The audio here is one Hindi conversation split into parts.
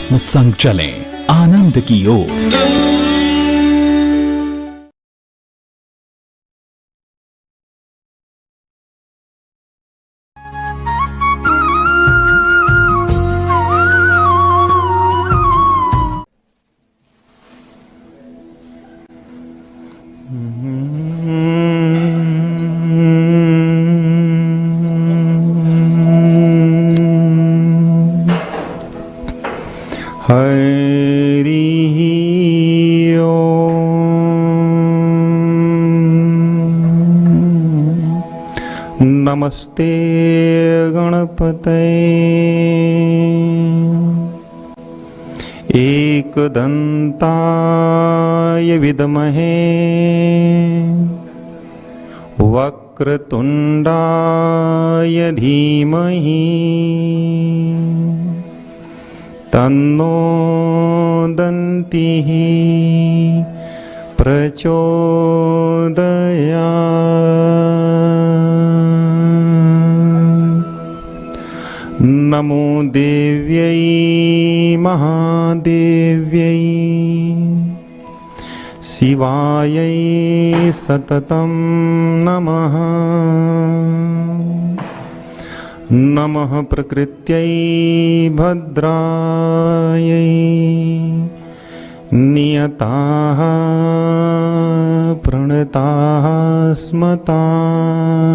अध्यात्म संग चलें आनंद की ओर। नमस्ते गणपतये एकदन्ताय विद्महे वक्रतुण्डाय धीमहि तन्नो दन्तिः प्रचोदयात्। नमो देव्यै महादेव्यै शिवायै सततं नमः। नमः प्रकृत्यै भद्रायै नियताः प्रणताः स्मताम्।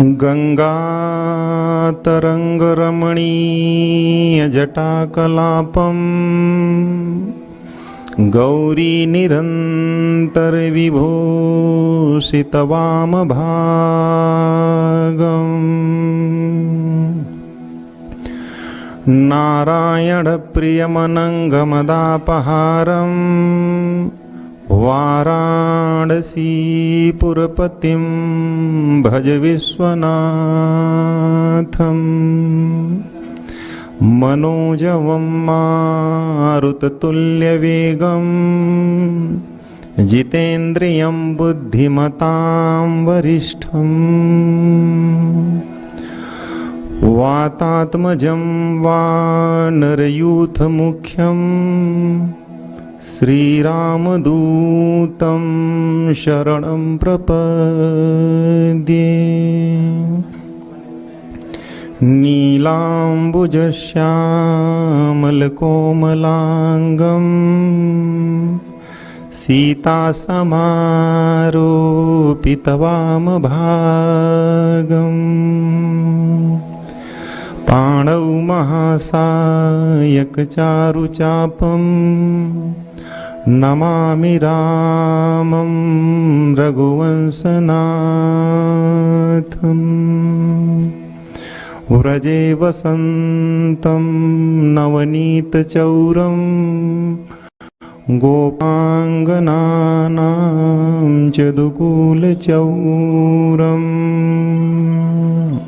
गंगातरंगरमणीयजटाकलापम् गौरी निरन्तरविभूषितवामभागम् नारायणप्रियमनङ्गमदापहारम् वाराणसीपुरपतिं भज विश्वनाथम्। मनोजवं मारुततुल्यवेगं जितेन्द्रियं बुद्धिमतां वरिष्ठम्। वातात्मजं वानरयूथमुख्यं श्रीरामदूतं शरणं प्रपद्ये। नीलाम्बुजश्यामलकोमलाङ्गं सीतासमारोपितवामभागम्। पाणौ महासायकचारुचापं नमामि रामं रघुवंशनाथम्। व्रजे वसन्तं नवनीतचौरं गोपाङ्गनानां च दुकूलचौरम्।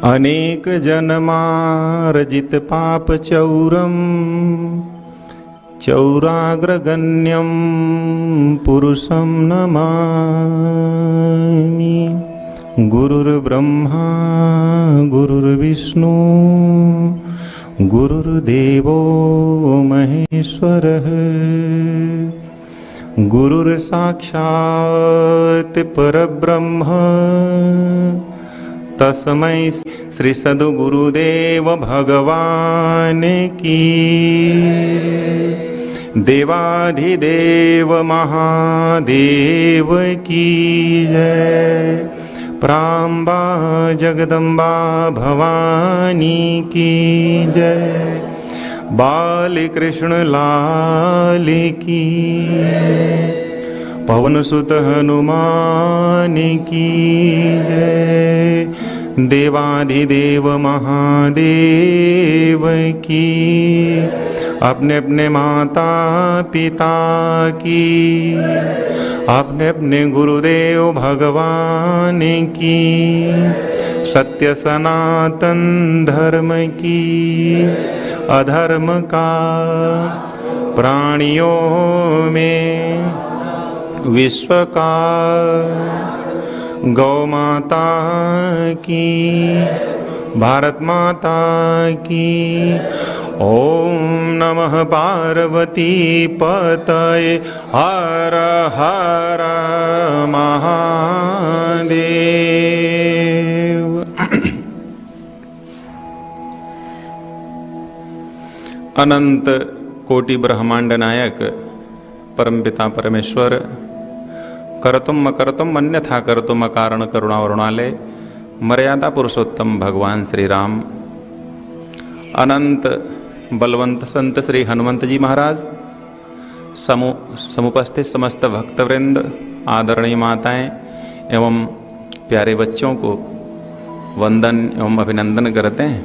अनेकजन्मार्जितपापचौरम् चौराग्रगण्यं पुरुषं नमामि। गुरुर्ब्रह्मा गुरुर्विष्णु गुरुर्देवो महेश्वरः। गुरुर्साक्षात् परब्रह्म तस्मै श्री सद्गुरुदेव भगवान की। देवाधिदेव महादेव की जय। प्राम्बा जगदम्बा भवानी की जय। बालकृष्ण लाल की पवनसुत हनुमान की जय। देवाधिदेव महादेव की। अपने अपने माता पिता की, अपने अपने गुरुदेव भगवान की, सत्य सनातन धर्म की, अधर्म का प्राणियों में विश्व का गौ माता की, भारत माता की। ओम नमः पार्वती पतये हर हर महादेव। अनंत कोटि ब्रह्मांड नायक परमपिता परमेश्वर, करतुम अकर्तुम अन्यथा कर्तुम अकारण करुणा वरुणालय, मर्यादा पुरुषोत्तम भगवान श्री राम, अनंत बलवंत संत श्री हनुमंत जी महाराज, समुपस्थित समस्त भक्तवृंद, आदरणीय माताएं एवं प्यारे बच्चों को वंदन एवं अभिनंदन करते हैं।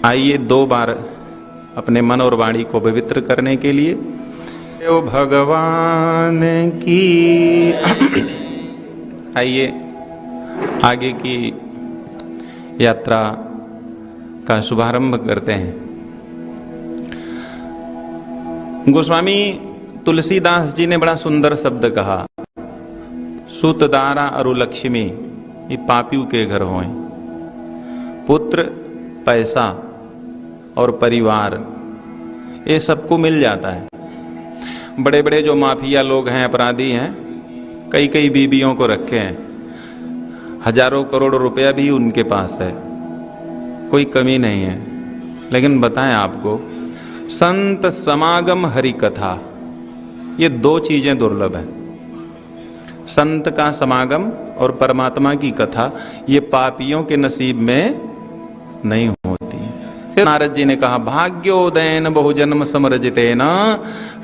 आइए 2 बार अपने मन और वाणी को पवित्र करने के लिए देव भगवान की आइए आगे की यात्रा का शुभारंभ करते हैं। गोस्वामी तुलसीदास जी ने बड़ा सुंदर शब्द कहा, सूत दारा अरु लक्ष्मी ये पापियों के घर होए, पुत्र पैसा और परिवार ये सबको मिल जाता है। बड़े बड़े जो माफिया लोग हैं, अपराधी हैं, कई कई बीबियों को रखे हैं, हजारों करोड़ रुपया भी उनके पास है, कोई कमी नहीं है। लेकिन बताएं आपको, संत समागम हरि कथा, ये 2 चीजें दुर्लभ है। संत का समागम और परमात्मा की कथा ये पापियों के नसीब में नहीं होती है। नारद जी ने कहा, भाग्योदयन बहुजन्म समरजितेन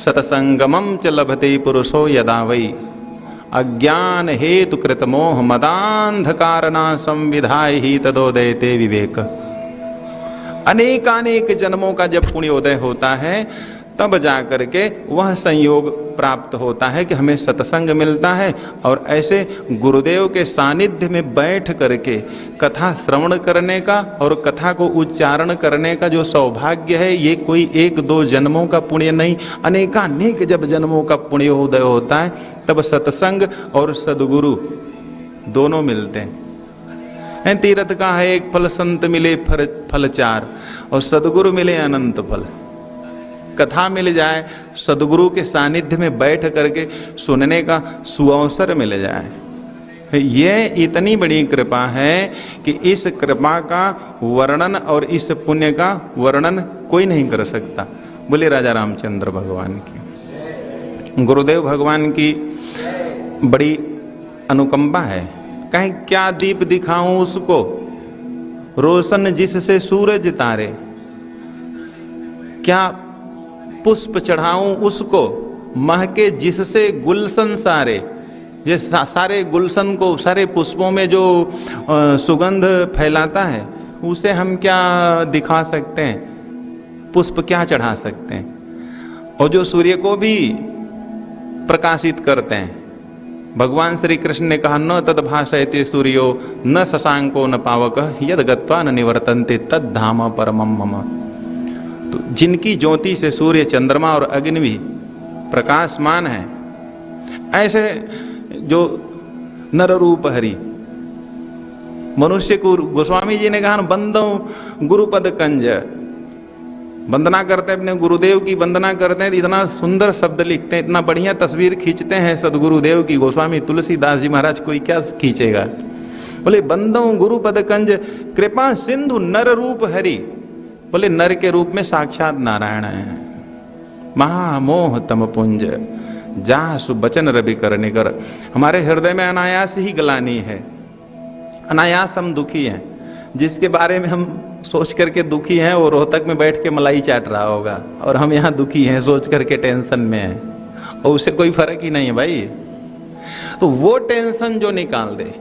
सतसंगमम च लभते पुरुषो यदा वै अज्ञान हेतु कृत मोह मदांधकारना संविधाय ही तदोदयते विवेक। अनेकानेक जन्मों का जब पुण्योदय होता है तब जाकर के वह संयोग प्राप्त होता है कि हमें सत्संग मिलता है, और ऐसे गुरुदेव के सानिध्य में बैठ करके कथा श्रवण करने का और कथा को उच्चारण करने का जो सौभाग्य है, ये कोई 1-2 जन्मों का पुण्य नहीं, अनेकानेक जब जन्मों का पुण्योदय होता है तब सत्संग और सद्गुरु दोनों मिलते हैं। तीर्थ का है एक फल, संत मिले फल 4 और सद्गुरु मिले अनंत फल। कथा मिल जाए, सद्गुरु के सानिध्य में बैठ करके सुनने का सुअवसर मिल जाए, ये इतनी बड़ी कृपा है कि इस कृपा का वर्णन और इस पुण्य का वर्णन कोई नहीं कर सकता। बोले राजा रामचंद्र भगवान की, गुरुदेव भगवान की बड़ी अनुकंपा है। कहीं क्या दीप दिखाऊं उसको, रोशन जिससे सूरज तारे, क्या पुष्प चढ़ाऊं उसको, महके जिससे गुलशन सारे। ये सारे गुलशन को, सारे पुष्पों में जो सुगंध फैलाता है, उसे हम क्या दिखा सकते हैं, पुष्प क्या चढ़ा सकते हैं। और जो सूर्य को भी प्रकाशित करते हैं, भगवान श्री कृष्ण ने कहा, न तद भाषयते सूर्यो न शशांको न पावक यद गत्वा न निवर्तन्ते तद धाम परमम मम। तो जिनकी ज्योति से सूर्य, चंद्रमा और अग्नि भी प्रकाशमान है, ऐसे जो नर रूप हरि मनुष्य को गोस्वामी जी ने कहा, बंदो गुरुपद कंज, वंदना करते हैं अपने गुरुदेव की वंदना करते हैं, इतना सुंदर शब्द लिखते हैं, इतना बढ़िया तस्वीर खींचते हैं सदगुरुदेव की गोस्वामी तुलसीदास जी महाराज। कोई क्या खींचेगा, बोले बंदो गुरुपद कंज कृपा सिंधु नर रूप हरि। बोले नर के रूप में साक्षात नारायण है। महामोह तम पुंज जासु बचन रवि करने कर। हमारे हृदय में अनायास ही ग्लानि है, अनायास हम दुखी हैं। जिसके बारे में हम सोच करके दुखी हैं वो रोहतक में बैठ के मलाई चाट रहा होगा, और हम यहाँ दुखी हैं सोच करके टेंशन में हैं, और उससे कोई फर्क ही नहीं है भाई। तो वो टेंशन जो निकाल दे,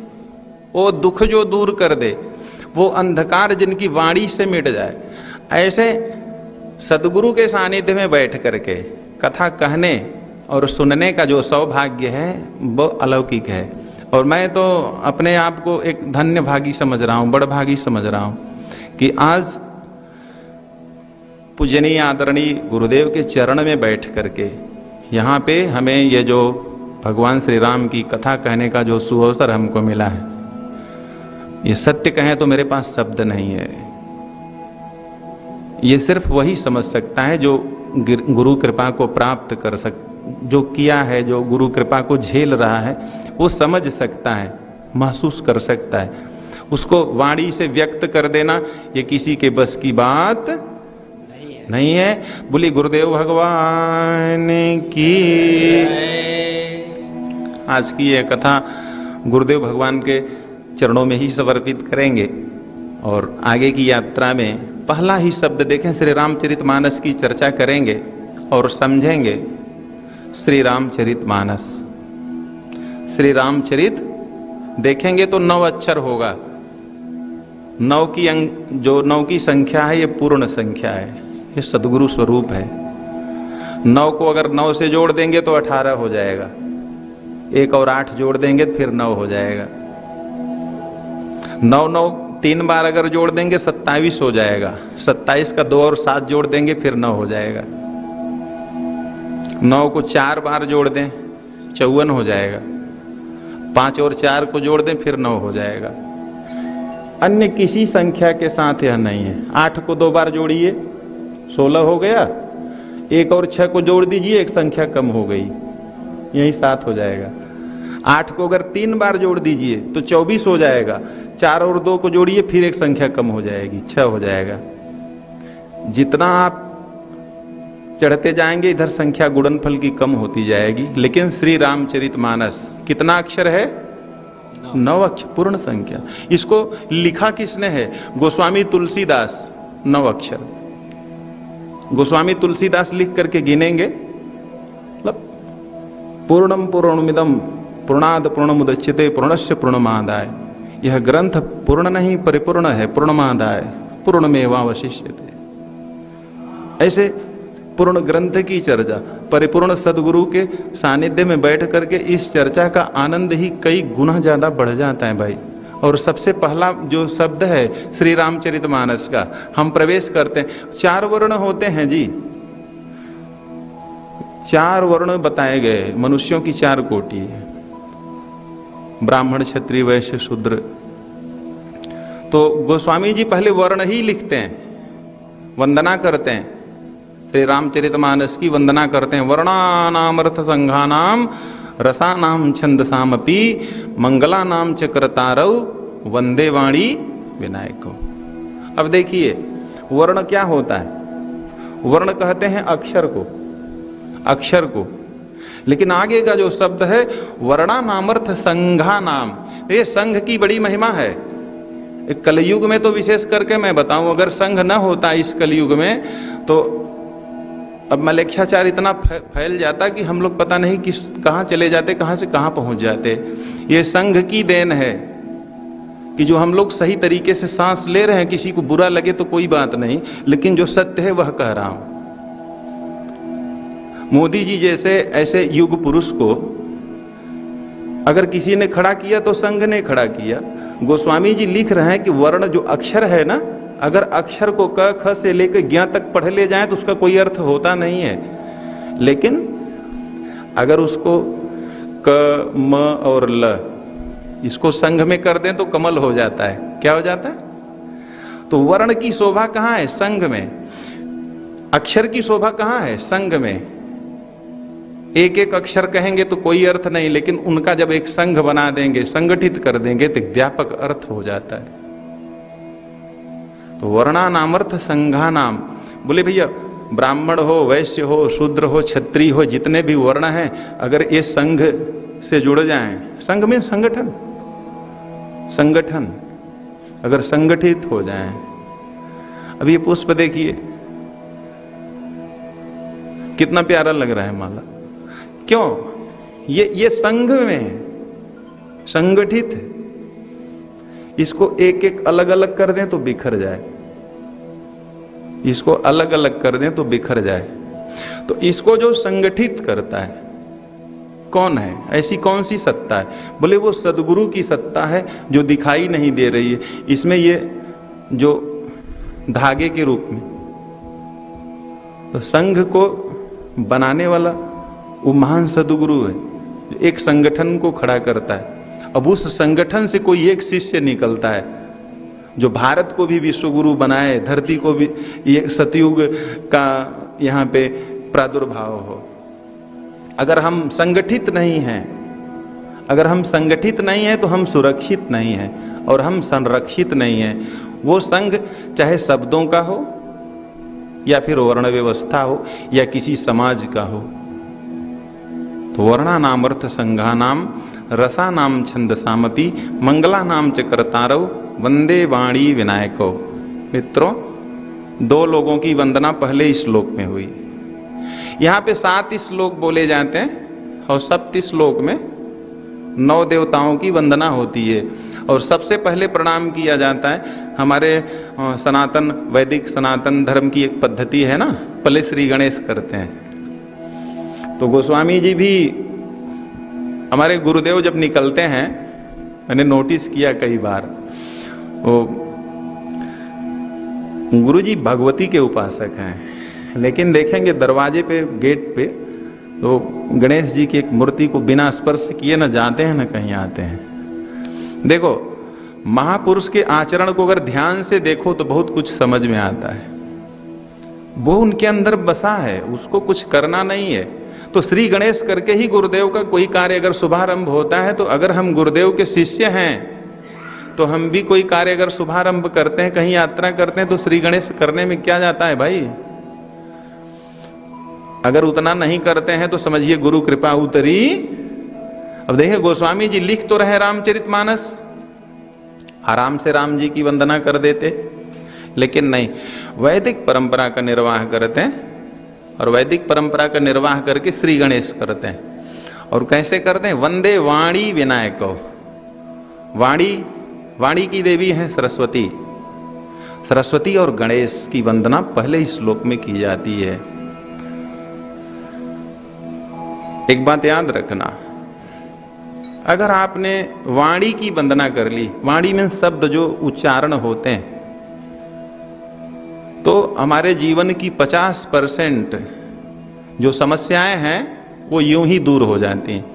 वो दुख जो दूर कर दे, वो अंधकार जिनकी वाणी से मिट जाए, ऐसे सदगुरु के सानिध्य में बैठ करके कथा कहने और सुनने का जो सौभाग्य है वो अलौकिक है। और मैं तो अपने आप को एक धन्य भागी समझ रहा हूँ, बड़ भागी समझ रहा हूँ कि आज पूजनीय आदरणीय गुरुदेव के चरण में बैठ करके यहाँ पे हमें ये जो भगवान श्री राम की कथा कहने का जो सुअवसर हमको मिला है, ये सत्य कहें तो मेरे पास शब्द नहीं है। ये सिर्फ वही समझ सकता है जो गुरु कृपा को प्राप्त कर जो किया है, जो गुरु कृपा को झेल रहा है, वो समझ सकता है, महसूस कर सकता है। उसको वाणी से व्यक्त कर देना ये किसी के बस की बात नहीं है। बोली गुरुदेव भगवान की। आज की यह कथा गुरुदेव भगवान के चरणों में ही समर्पित करेंगे और आगे की यात्रा में पहला ही शब्द देखें, श्री रामचरितमानस की चर्चा करेंगे और समझेंगे। श्री रामचरितमानस, श्री रामचरित देखेंगे तो 9 अक्षर होगा। 9 की जो 9 की संख्या है ये पूर्ण संख्या है, ये सद्गुरु स्वरूप है। 9 को अगर 9 से जोड़ देंगे तो 18 हो जाएगा, 1 और 8 जोड़ देंगे फिर 9 हो जाएगा। 9 9 3 बार अगर जोड़ देंगे 27 हो जाएगा, 27 का 2 और 7 जोड़ देंगे फिर 9 हो जाएगा। 9 को 4 बार जोड़ दें 54 हो जाएगा, 5 और 4 को जोड़ दें फिर 9 हो जाएगा। अन्य किसी संख्या के साथ यह नहीं है। 8 को 2 बार जोड़िए 16 हो गया, 1 और 6 को जोड़ दीजिए, एक संख्या कम हो गई, यही 7 हो जाएगा। 8 को अगर 3 बार जोड़ दीजिए तो 24 हो जाएगा, 4 और 2 को जोड़िए फिर एक संख्या कम हो जाएगी, 6 हो जाएगा। जितना आप चढ़ते जाएंगे इधर संख्या गुणनफल की कम होती जाएगी। लेकिन श्री रामचरितमानस कितना अक्षर है? 9 अक्षर, पूर्ण संख्या। इसको लिखा किसने है? गोस्वामी तुलसीदास, 9 अक्षर। गोस्वामी तुलसीदास लिख करके गिनेंगे, मतलब पूर्णम पूर्णमिदम पूर्णाद पूर्णमुदच्यते पूर्णस्य पूर्णमादाय। यह ग्रंथ पूर्ण नहीं परिपूर्ण है, पूर्णमादाय पूर्णमेवावशिष्यते। ऐसे पूर्ण ग्रंथ की चर्चा, परिपूर्ण सदगुरु के सानिध्य में बैठ करके इस चर्चा का आनंद ही कई गुना ज्यादा बढ़ जाता है भाई। और सबसे पहला जो शब्द है श्री रामचरितमानस का, हम प्रवेश करते हैं। 4 वर्ण होते हैं जी, 4 वर्ण बताए गए। मनुष्यों की 4 कोटि है, ब्राह्मण क्षत्रिय वैश्य शूद्र। तो गोस्वामी जी पहले वर्ण ही लिखते हैं, वंदना करते हैं, श्री रामचरितमानस की वंदना करते हैं। वर्णानाम अर्थ संघानाम रसानाम छंदसामपि मंगलानाम च कर्तारौ वंदे वाणी विनायको। अब देखिए वर्ण क्या होता है? वर्ण कहते हैं अक्षर को, अक्षर को। लेकिन आगे का जो शब्द है वर्णानामर्थ संघा नाम, ये संघ की बड़ी महिमा है। कलयुग में तो विशेष करके मैं बताऊं, अगर संघ न होता इस कलयुग में तो अब मलेच्छाचार इतना फैल जाता कि हम लोग पता नहीं किस कहां चले जाते, कहां से कहां पहुंच जाते। ये संघ की देन है कि जो हम लोग सही तरीके से सांस ले रहे हैं, किसी को बुरा लगे तो कोई बात नहीं, लेकिन जो सत्य है वह कह रहा हूं। मोदी जी जैसे ऐसे युग पुरुष को अगर किसी ने खड़ा किया तो संघ ने खड़ा किया। गोस्वामी जी लिख रहे हैं कि वर्ण जो अक्षर है ना, अगर अक्षर को क ख से लेकर ज्ञ तक पढ़ ले जाए तो उसका कोई अर्थ होता नहीं है। लेकिन अगर उसको क म और ल इसको संघ में कर दें तो कमल हो जाता है। क्या हो जाता है? तो वर्ण की शोभा कहां है? संघ में। अक्षर की शोभा कहां है? संघ में। एक एक अक्षर कहेंगे तो कोई अर्थ नहीं, लेकिन उनका जब एक संघ बना देंगे, संगठित कर देंगे तो व्यापक अर्थ हो जाता है। तो वर्णानामर्थ संघा नाम। बोले भैया ब्राह्मण हो, वैश्य हो, शूद्र हो, क्षत्रिय हो, जितने भी वर्ण हैं, अगर ये संघ से जुड़ जाएं, संघ में संगठन, संगठन अगर संगठित हो जाएं। अब ये पुष्प देखिए कितना प्यारा लग रहा है माला। क्यों? ये संघ में संगठित है। इसको एक एक अलग अलग कर दें तो बिखर जाए, इसको अलग अलग कर दें तो बिखर जाए। तो इसको जो संगठित करता है कौन है? ऐसी कौन सी सत्ता है? बोले वो सदगुरु की सत्ता है जो दिखाई नहीं दे रही है। इसमें ये जो धागे के रूप में, तो संघ को बनाने वाला वो महान सदगुरु है, एक संगठन को खड़ा करता है। अब उस संगठन से कोई एक शिष्य निकलता है जो भारत को भी विश्वगुरु बनाए, धरती को भी ये सतयुग का यहाँ पे प्रादुर्भाव हो। अगर हम संगठित नहीं हैं, अगर हम संगठित नहीं हैं तो हम सुरक्षित नहीं हैं और हम संरक्षित नहीं हैं। वो संघ चाहे शब्दों का हो या फिर वर्ण व्यवस्था हो या किसी समाज का हो। तो वर्णानाम अर्थ संघानाम रसानाम छंदसामपि मंगलानाम च कर्तारौ वंदे वाणी विनायको। मित्रों, दो लोगों की वंदना पहले श्लोक में हुई। यहाँ पे 7 श्लोक बोले जाते हैं और 7 श्लोक में 9 देवताओं की वंदना होती है। और सबसे पहले प्रणाम किया जाता है, हमारे सनातन वैदिक सनातन धर्म की एक पद्धति है ना, पहले श्री गणेश करते हैं। तो गोस्वामी जी भी, हमारे गुरुदेव जब निकलते हैं, मैंने नोटिस किया कई बार, वो गुरु जी भगवती के उपासक हैं, लेकिन देखेंगे दरवाजे पे, गेट पे तो गणेश जी की एक मूर्ति को बिना स्पर्श किए न जाते हैं न कहीं आते हैं। देखो, महापुरुष के आचरण को अगर ध्यान से देखो तो बहुत कुछ समझ में आता है। वो उनके अंदर बसा है, उसको कुछ करना नहीं है। तो श्री गणेश करके ही गुरुदेव का कोई कार्य अगर शुभारंभ होता है, तो अगर हम गुरुदेव के शिष्य हैं तो हम भी कोई कार्य अगर शुभारंभ करते हैं, कहीं यात्रा करते हैं, तो श्री गणेश करने में क्या जाता है भाई। अगर उतना नहीं करते हैं तो समझिए गुरु कृपा उतरी। अब देखिए, गोस्वामी जी लिख तो रहे रामचरितमानस, आराम से राम जी की वंदना कर देते, लेकिन नहीं, वैदिक परंपरा का निर्वाह करते हैं और वैदिक परंपरा का निर्वाह करके श्री गणेश करते हैं। और कैसे करते हैं? वंदे वाणी विनायको। वाणी की देवी है सरस्वती। सरस्वती और गणेश की वंदना पहले श्लोक में की जाती है। एक बात याद रखना, अगर आपने वाणी की वंदना कर ली, वाणी में शब्द जो उच्चारण होते हैं, तो हमारे जीवन की 50% जो समस्याएं हैं वो यूं ही दूर हो जाती हैं।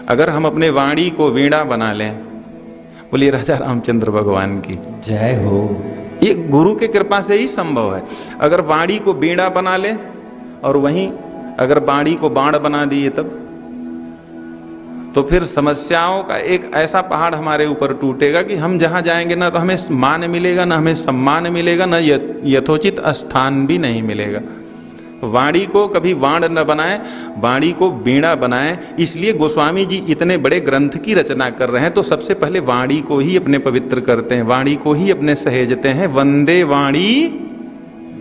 अगर हम अपने वाणी को वीणा बना लें, बोलिए राजा रामचंद्र भगवान की जय हो। ये गुरु के कृपा से ही संभव है। अगर वाणी को वीणा बना ले और वहीं अगर वाणी को बाण बना दिए तब, तो फिर समस्याओं का एक ऐसा पहाड़ हमारे ऊपर टूटेगा कि हम जहां जाएंगे ना तो हमें मान मिलेगा, ना हमें सम्मान मिलेगा, ना यथोचित स्थान भी नहीं मिलेगा। वाणी को कभी वाण न बनाए, वाणी को वीणा बनाए। इसलिए गोस्वामी जी इतने बड़े ग्रंथ की रचना कर रहे हैं तो सबसे पहले वाणी को ही अपने पवित्र करते हैं, वाणी को ही अपने सहेजते हैं। वंदे वाणी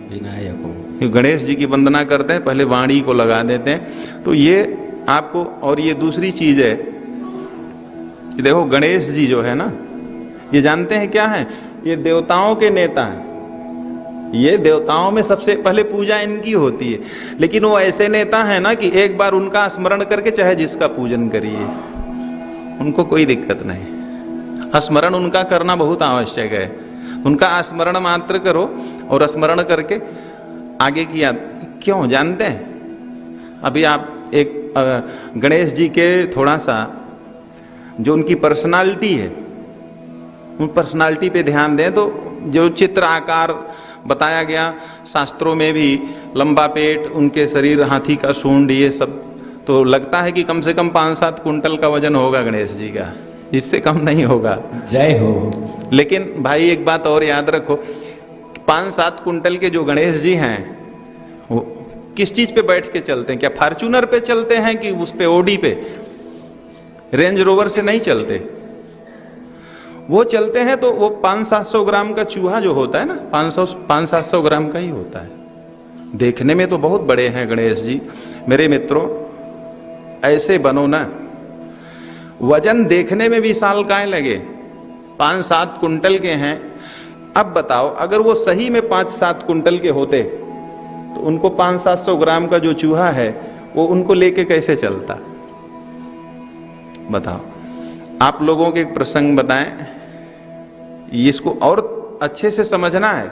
विनायको। गणेश जी की वंदना करते हैं, पहले वाणी को लगा देते हैं। तो ये आपको, और ये दूसरी चीज है कि देखो गणेश जी जो है ना, ये जानते हैं क्या है? ये देवताओं के नेता हैं। ये देवताओं में सबसे पहले पूजा इनकी होती है, लेकिन वो ऐसे नेता हैं ना कि एक बार उनका स्मरण करके चाहे जिसका पूजन करिए, उनको कोई दिक्कत नहीं। स्मरण उनका करना बहुत आवश्यक है। उनका स्मरण मात्र करो और स्मरण करके आगे किया। क्यों जानते हैं? अभी आप एक गणेश जी के थोड़ा सा जो उनकी पर्सनालिटी है, उन पर्सनालिटी पे ध्यान दें तो जो चित्र आकार बताया गया शास्त्रों में भी, लंबा पेट, उनके शरीर, हाथी का सूंड, ये सब, तो लगता है कि कम से कम 5-7 कुंटल का वजन होगा गणेश जी का, इससे कम नहीं होगा। जय हो। लेकिन भाई एक बात और याद रखो, 5-7 कुंटल के जो गणेश जी हैं वो किस चीज पे बैठ के चलते हैं? क्या फॉर्च्यूनर पे चलते हैं कि उस पे ओडी पे, रेंज रोवर से नहीं चलते। वो चलते हैं तो वो 500-700 ग्राम का चूहा जो होता है ना, 500-700 ग्राम का ही होता है। देखने में तो बहुत बड़े हैं गणेश जी। मेरे मित्रों, ऐसे बनो ना, वजन देखने में विशाल काय लगे, 5-7 कुंटल के हैं। अब बताओ, अगर वो सही में 5-7 कुंटल के होते तो उनको 500-700 ग्राम का जो चूहा है वो उनको लेके कैसे चलता? बताओ। आप लोगों के एक प्रसंग बताएं, इसको और अच्छे से समझना है।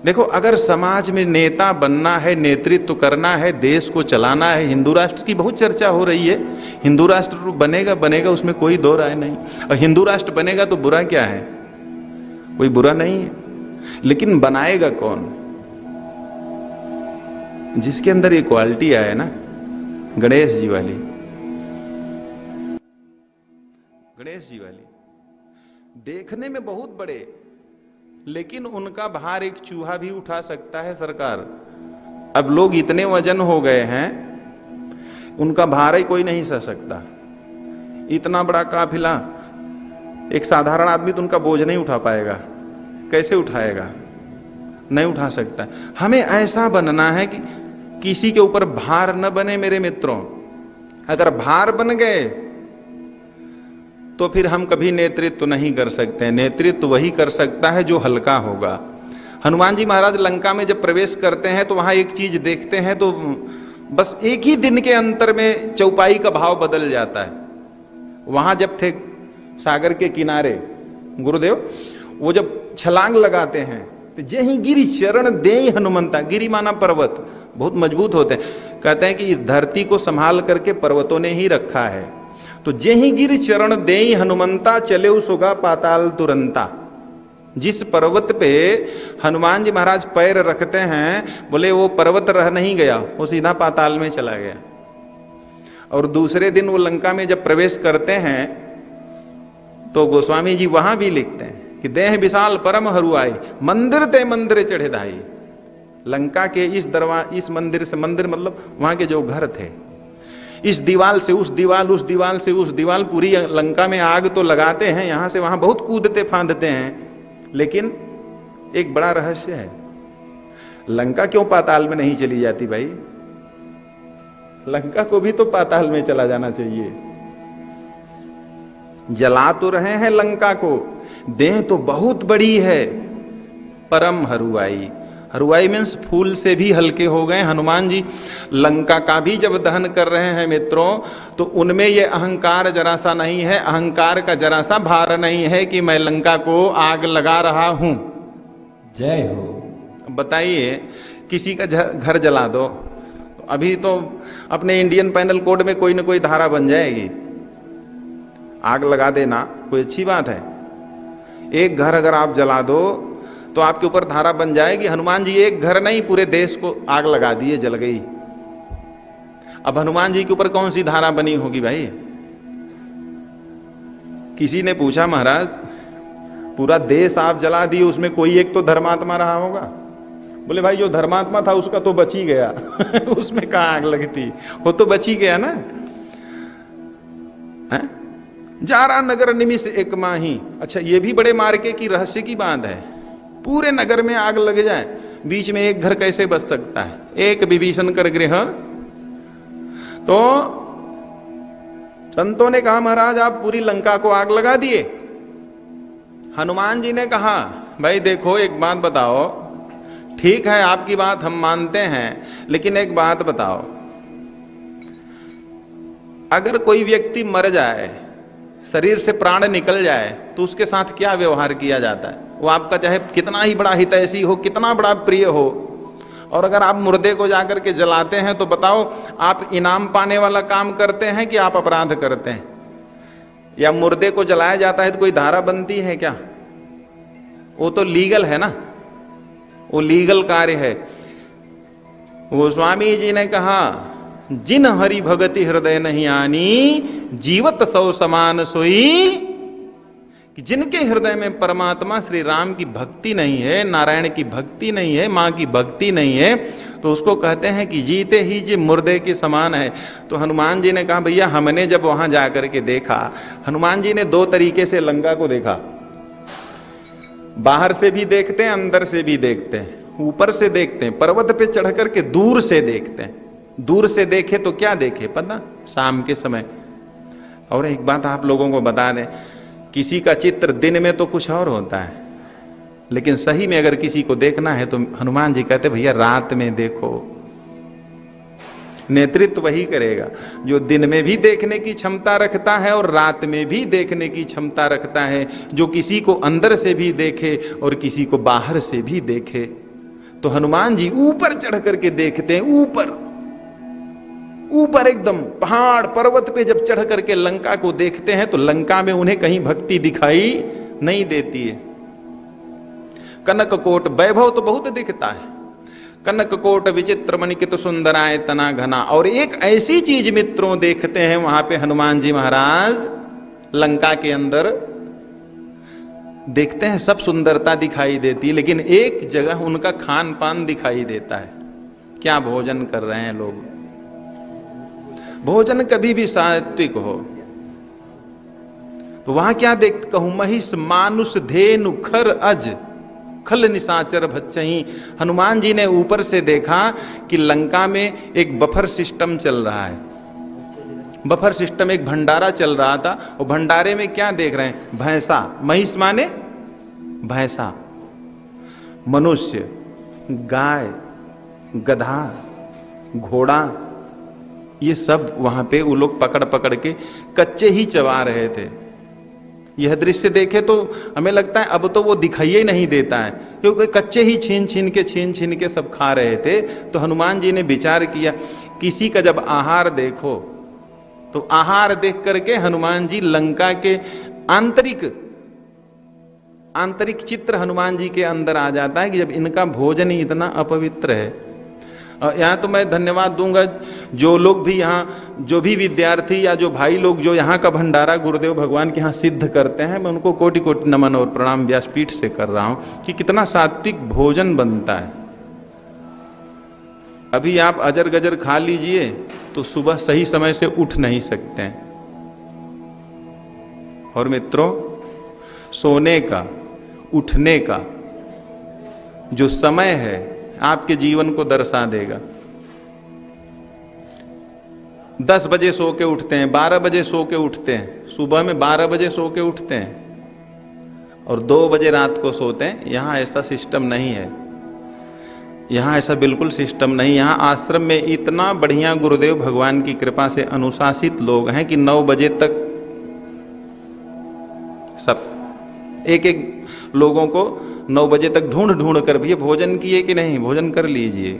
देखो, अगर समाज में नेता बनना है, नेतृत्व करना है, देश को चलाना है, हिंदू राष्ट्र की बहुत चर्चा हो रही है। हिंदू राष्ट्र बनेगा बनेगा, उसमें कोई दो राय नहीं। और हिंदू राष्ट्र बनेगा तो बुरा क्या है? कोई बुरा नहीं है, लेकिन बनाएगा कौन? जिसके अंदर ये क्वालिटी आए ना, गणेश जी वाली, गणेश जी वाली। देखने में बहुत बड़े, लेकिन उनका भार एक चूहा भी उठा सकता है सरकार। अब लोग इतने वजन हो गए हैं, उनका भार ही कोई नहीं सह सकता। इतना बड़ा काफिला, एक साधारण आदमी तो उनका बोझ नहीं उठा पाएगा। कैसे उठाएगा? नहीं उठा सकता। हमें ऐसा बनना है कि किसी के ऊपर भार न बने मेरे मित्रों। अगर भार बन गए तो फिर हम कभी नेतृत्व नहीं कर सकते। नेतृत्व वही कर सकता है जो हल्का होगा। हनुमान जी महाराज लंका में जब प्रवेश करते हैं तो वहां एक चीज देखते हैं तो बस एक ही दिन के अंतर में चौपाई का भाव बदल जाता है। वहां जब थे सागर के किनारे गुरुदेव, वो जब छलांग लगाते हैं तो जे ही गिरी चरण दे हनुमंता। गिरी माना पर्वत, बहुत मजबूत होते हैं। कहते हैं कि इस धरती को संभाल करके पर्वतों ने ही रखा है। तो जे ही गिर चरण दे हनुमंता, चले सुगा पाताल तुरंता। जिस पर्वत पे हनुमान जी महाराज पैर रखते हैं, बोले वो पर्वत रह नहीं गया, वो सीधा पाताल में चला गया। और दूसरे दिन वो लंका में जब प्रवेश करते हैं तो गोस्वामी जी वहां भी लिखते हैं कि देह विशाल परम हरुआई, मंदिर ते मंदिर चढ़े दाई। लंका के इस मंदिर से, मंदिर मतलब वहां के जो घर थे, इस दीवाल से उस दीवाल, उस दीवाल से उस दीवाल, पूरी लंका में आग तो लगाते हैं, यहां से वहां बहुत कूदते फांदते हैं। लेकिन एक बड़ा रहस्य है, लंका क्यों पाताल में नहीं चली जाती भाई? लंका को भी तो पाताल में चला जाना चाहिए। जला तो रहे हैं लंका को, देह तो बहुत बड़ी है, परम हरुआई। हरुआई मीन्स फूल से भी हल्के हो गए। हनुमान जी लंका का भी जब दहन कर रहे हैं मित्रों, तो उनमें ये अहंकार जरा सा नहीं है, अहंकार का जरा सा भार नहीं है कि मैं लंका को आग लगा रहा हूं। जय हो। बताइए, किसी का घर जला दो, अभी तो अपने इंडियन पैनल कोड में कोई ना कोई धारा बन जाएगी। आग लगा देना कोई अच्छी बात है। एक घर अगर आप जला दो तो आपके ऊपर धारा बन जाएगी। हनुमान जी एक घर नहीं, पूरे देश को आग लगा दिए, जल गई। अब हनुमान जी के ऊपर कौन सी धारा बनी होगी भाई? किसी ने पूछा, महाराज पूरा देश आप जला दिए, उसमें कोई एक तो धर्मात्मा रहा होगा? बोले भाई जो धर्मात्मा था उसका तो बच ही गया उसमें कहां आग लगती, वो तो बच ही गया ना। है? जारा नगर निमिष एक माही। अच्छा, ये भी बड़े मार्के की रहस्य की बात है। पूरे नगर में आग लग जाए, बीच में एक घर कैसे बच सकता है? एक विभीषण कर गृह। तो संतों ने कहा महाराज आप पूरी लंका को आग लगा दिए। हनुमान जी ने कहा भाई देखो एक बात बताओ, ठीक है आपकी बात हम मानते हैं, लेकिन एक बात बताओ, अगर कोई व्यक्ति मर जाए, शरीर से प्राण निकल जाए, तो उसके साथ क्या व्यवहार किया जाता है? वो आपका चाहे कितना ही बड़ा हितैषी हो, कितना बड़ा प्रिय हो, और अगर आप मुर्दे को जाकर के जलाते हैं तो बताओ आप इनाम पाने वाला काम करते हैं कि आप अपराध करते हैं? या मुर्दे को जलाया जाता है तो कोई धारा बनती है क्या? वो तो लीगल है ना, वो लीगल कार्य है। गोस्वामी जी ने कहा जिन हरि भगति हृदय नहीं आनी, जीवत सौ समान सोई। कि जिनके हृदय में परमात्मा श्री राम की भक्ति नहीं है, नारायण की भक्ति नहीं है, मां की भक्ति नहीं है, तो उसको कहते हैं कि जीते ही जी मुर्दे के समान है। तो हनुमान जी ने कहा भैया हमने जब वहां जाकर के देखा, हनुमान जी ने दो तरीके से लंका को देखा, बाहर से भी देखते हैं, अंदर से भी देखते हैं, ऊपर से देखते हैं, पर्वत पे चढ़ करके दूर से देखते हैं। दूर से देखे तो क्या देखे पता? शाम के समय। और एक बात आप लोगों को बता दें, किसी का चित्र दिन में तो कुछ और होता है, लेकिन सही में अगर किसी को देखना है तो हनुमान जी कहते भैया रात में देखो। नेतृत्व वही करेगा जो दिन में भी देखने की क्षमता रखता है और रात में भी देखने की क्षमता रखता है, जो किसी को अंदर से भी देखे और किसी को बाहर से भी देखे। तो हनुमान जी ऊपर चढ़ करके देखते हैं, ऊपर ऊपर एकदम पहाड़ पर्वत पे जब चढ़ करके लंका को देखते हैं तो लंका में उन्हें कहीं भक्ति दिखाई नहीं देती है। कनक कोट वैभव तो बहुत दिखता है, कनक कोट विचित्र मणिकित सुंदराय तना घना, और एक ऐसी चीज मित्रों देखते हैं वहां पे हनुमान जी महाराज लंका के अंदर देखते हैं, सब सुंदरता दिखाई देती है, लेकिन एक जगह उनका खान पान दिखाई देता है। क्या भोजन कर रहे हैं लोग? भोजन कभी भी सात्विक हो तो वहां क्या देख, कहूं महिष मानुष धेनु खर अज खल निशाचर भच्चही। हनुमान जी ने ऊपर से देखा कि लंका में एक बफर सिस्टम चल रहा है, बफर सिस्टम, एक भंडारा चल रहा था, और भंडारे में क्या देख रहे हैं? भैंसा, महिष माने भैंसा, मनुष्य, गाय, गधा, घोड़ा, ये सब वहां पे वो लोग पकड़ पकड़ के कच्चे ही चबा रहे थे। यह दृश्य देखे तो हमें लगता है अब तो वो दिखाई ही नहीं देता है, क्योंकि कच्चे ही छीन छीन के सब खा रहे थे। तो हनुमान जी ने विचार किया, किसी का जब आहार देखो तो आहार देख करके हनुमान जी लंका के आंतरिक चित्र हनुमान जी के अंदर आ जाता है कि जब इनका भोजन ही इतना अपवित्र है। यहाँ तो मैं धन्यवाद दूंगा जो लोग भी यहाँ, जो भी विद्यार्थी या जो भाई लोग जो यहाँ का भंडारा गुरुदेव भगवान के यहाँ सिद्ध करते हैं, मैं उनको कोटि कोटि नमन और प्रणाम व्यासपीठ से कर रहा हूं कि कितना सात्विक भोजन बनता है। अभी आप अजर गजर खा लीजिए तो सुबह सही समय से उठ नहीं सकते हैं। और मित्रों, सोने का उठने का जो समय है आपके जीवन को दर्शा देगा। 10 बजे सो के उठते हैं, 12 बजे सो के उठते हैं, सुबह में 12 बजे सो के उठते हैं और 2 बजे रात को सोते हैं। यहां ऐसा सिस्टम नहीं है, यहां ऐसा बिल्कुल सिस्टम नहीं। यहां आश्रम में इतना बढ़िया गुरुदेव भगवान की कृपा से अनुशासित लोग हैं कि 9 बजे तक सब एक लोगों को 9 बजे तक ढूंढ कर भी भोजन किए कि नहीं, भोजन कर लीजिए।